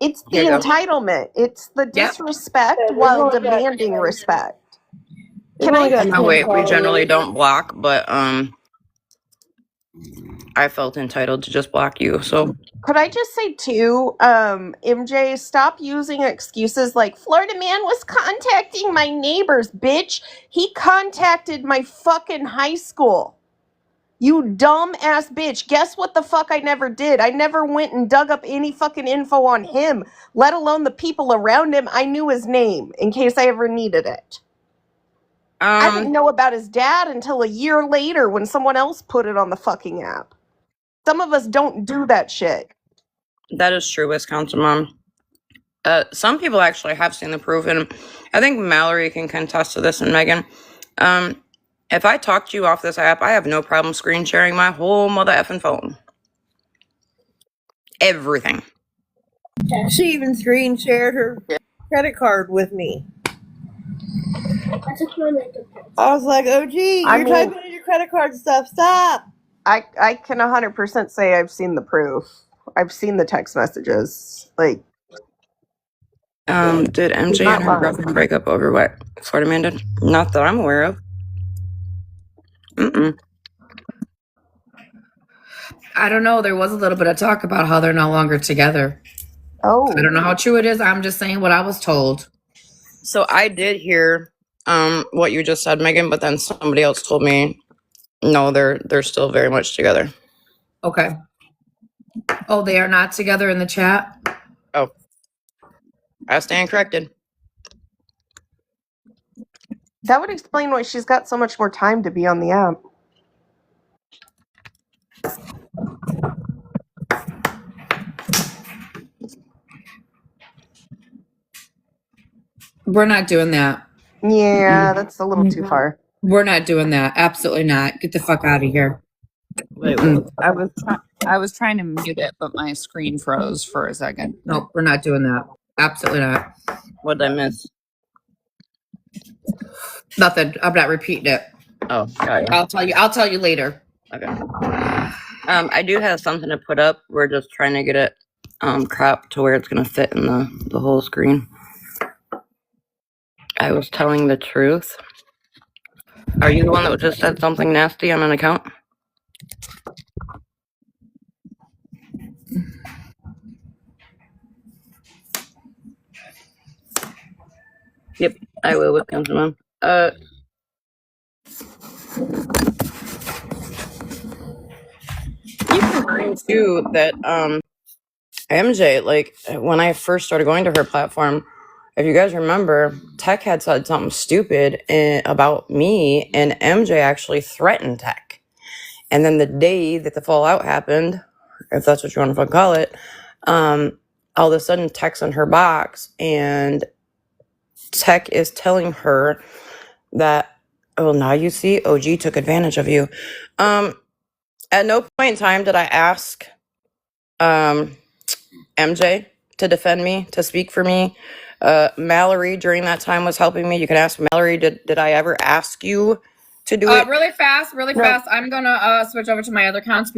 Speaker 8: It's the
Speaker 6: There you go.
Speaker 8: entitlement. It's the
Speaker 7: Yep.
Speaker 8: disrespect while demanding respect. Can I?
Speaker 6: No, wait, we generally don't block, but I felt entitled to just block you. So
Speaker 8: Could I just say too, MJ, stop using excuses like Florida man was contacting my neighbors, bitch. He contacted my fucking high school. You dumb ass bitch. Guess what the fuck I never did? I never went and dug up any fucking info on him, let alone the people around him. I knew his name in case I ever needed it. I didn't know about his dad until a year later when someone else put it on the fucking app. Some of us don't do that shit.
Speaker 6: that is true, Wisconsin Mom. Some people actually have seen the proof, and I think Mallory can contest to this, and Megan. If I talk to you off this app, I have no problem screen sharing my whole mother effing phone. Everything.
Speaker 11: She even screen shared her credit card with me. I was like, OG, you're
Speaker 8: I mean-
Speaker 11: typing in your credit card stuff. Stop.
Speaker 8: I can 100% say I've seen the proof. I've seen the text messages. Like,
Speaker 6: Did MJ
Speaker 8: Not
Speaker 6: and her
Speaker 8: lying.
Speaker 6: girlfriend break up over what Florida man did? Not that I'm aware of. Mm-mm.
Speaker 7: I don't know. There was a little bit of talk about how they're no longer together.
Speaker 8: oh,
Speaker 7: I don't know how true it is. I'm just saying what I was told.
Speaker 6: So I did hear what you just said, Megan, but then somebody else told me no, they're still very much together.
Speaker 7: Okay. Oh, they are not together in the chat?
Speaker 6: Oh, I stand corrected.
Speaker 8: that would explain why she's got so much more time to be on the app.
Speaker 7: We're not doing that.
Speaker 8: Yeah, that's a little too far.
Speaker 7: We're not doing that. Absolutely not. Get the fuck out of here.
Speaker 12: Wait, I was trying to mute it, but my screen froze for a second.
Speaker 7: Nope, we're not doing that. Absolutely not.
Speaker 6: What did I miss?
Speaker 7: Nothing. I'm not repeating it.
Speaker 6: Oh, got it.
Speaker 7: I'll tell you later.
Speaker 6: Okay. I do have something to put up. We're just trying to get it cropped to where it's gonna fit in the whole screen. I was telling the truth. Are you the one that just said something nasty on an account? Yep, I will, Wisconsin Mom. Keep in mind too that MJ, like when I first started going to her platform, if you guys remember, Tech had said something stupid about me, and MJ actually threatened Tech. And then the day that the fallout happened, if that's what you want to call it, all of a sudden Tech's in her box, and Tech is telling her that, oh, now you see OG took advantage of you. At no point in time did I ask MJ to defend me, to speak for me. Mallory during that time was helping me. You can ask Mallory, did I ever ask you to do it?
Speaker 12: Really fast.
Speaker 6: No.
Speaker 12: I'm gonna switch over to my other accounts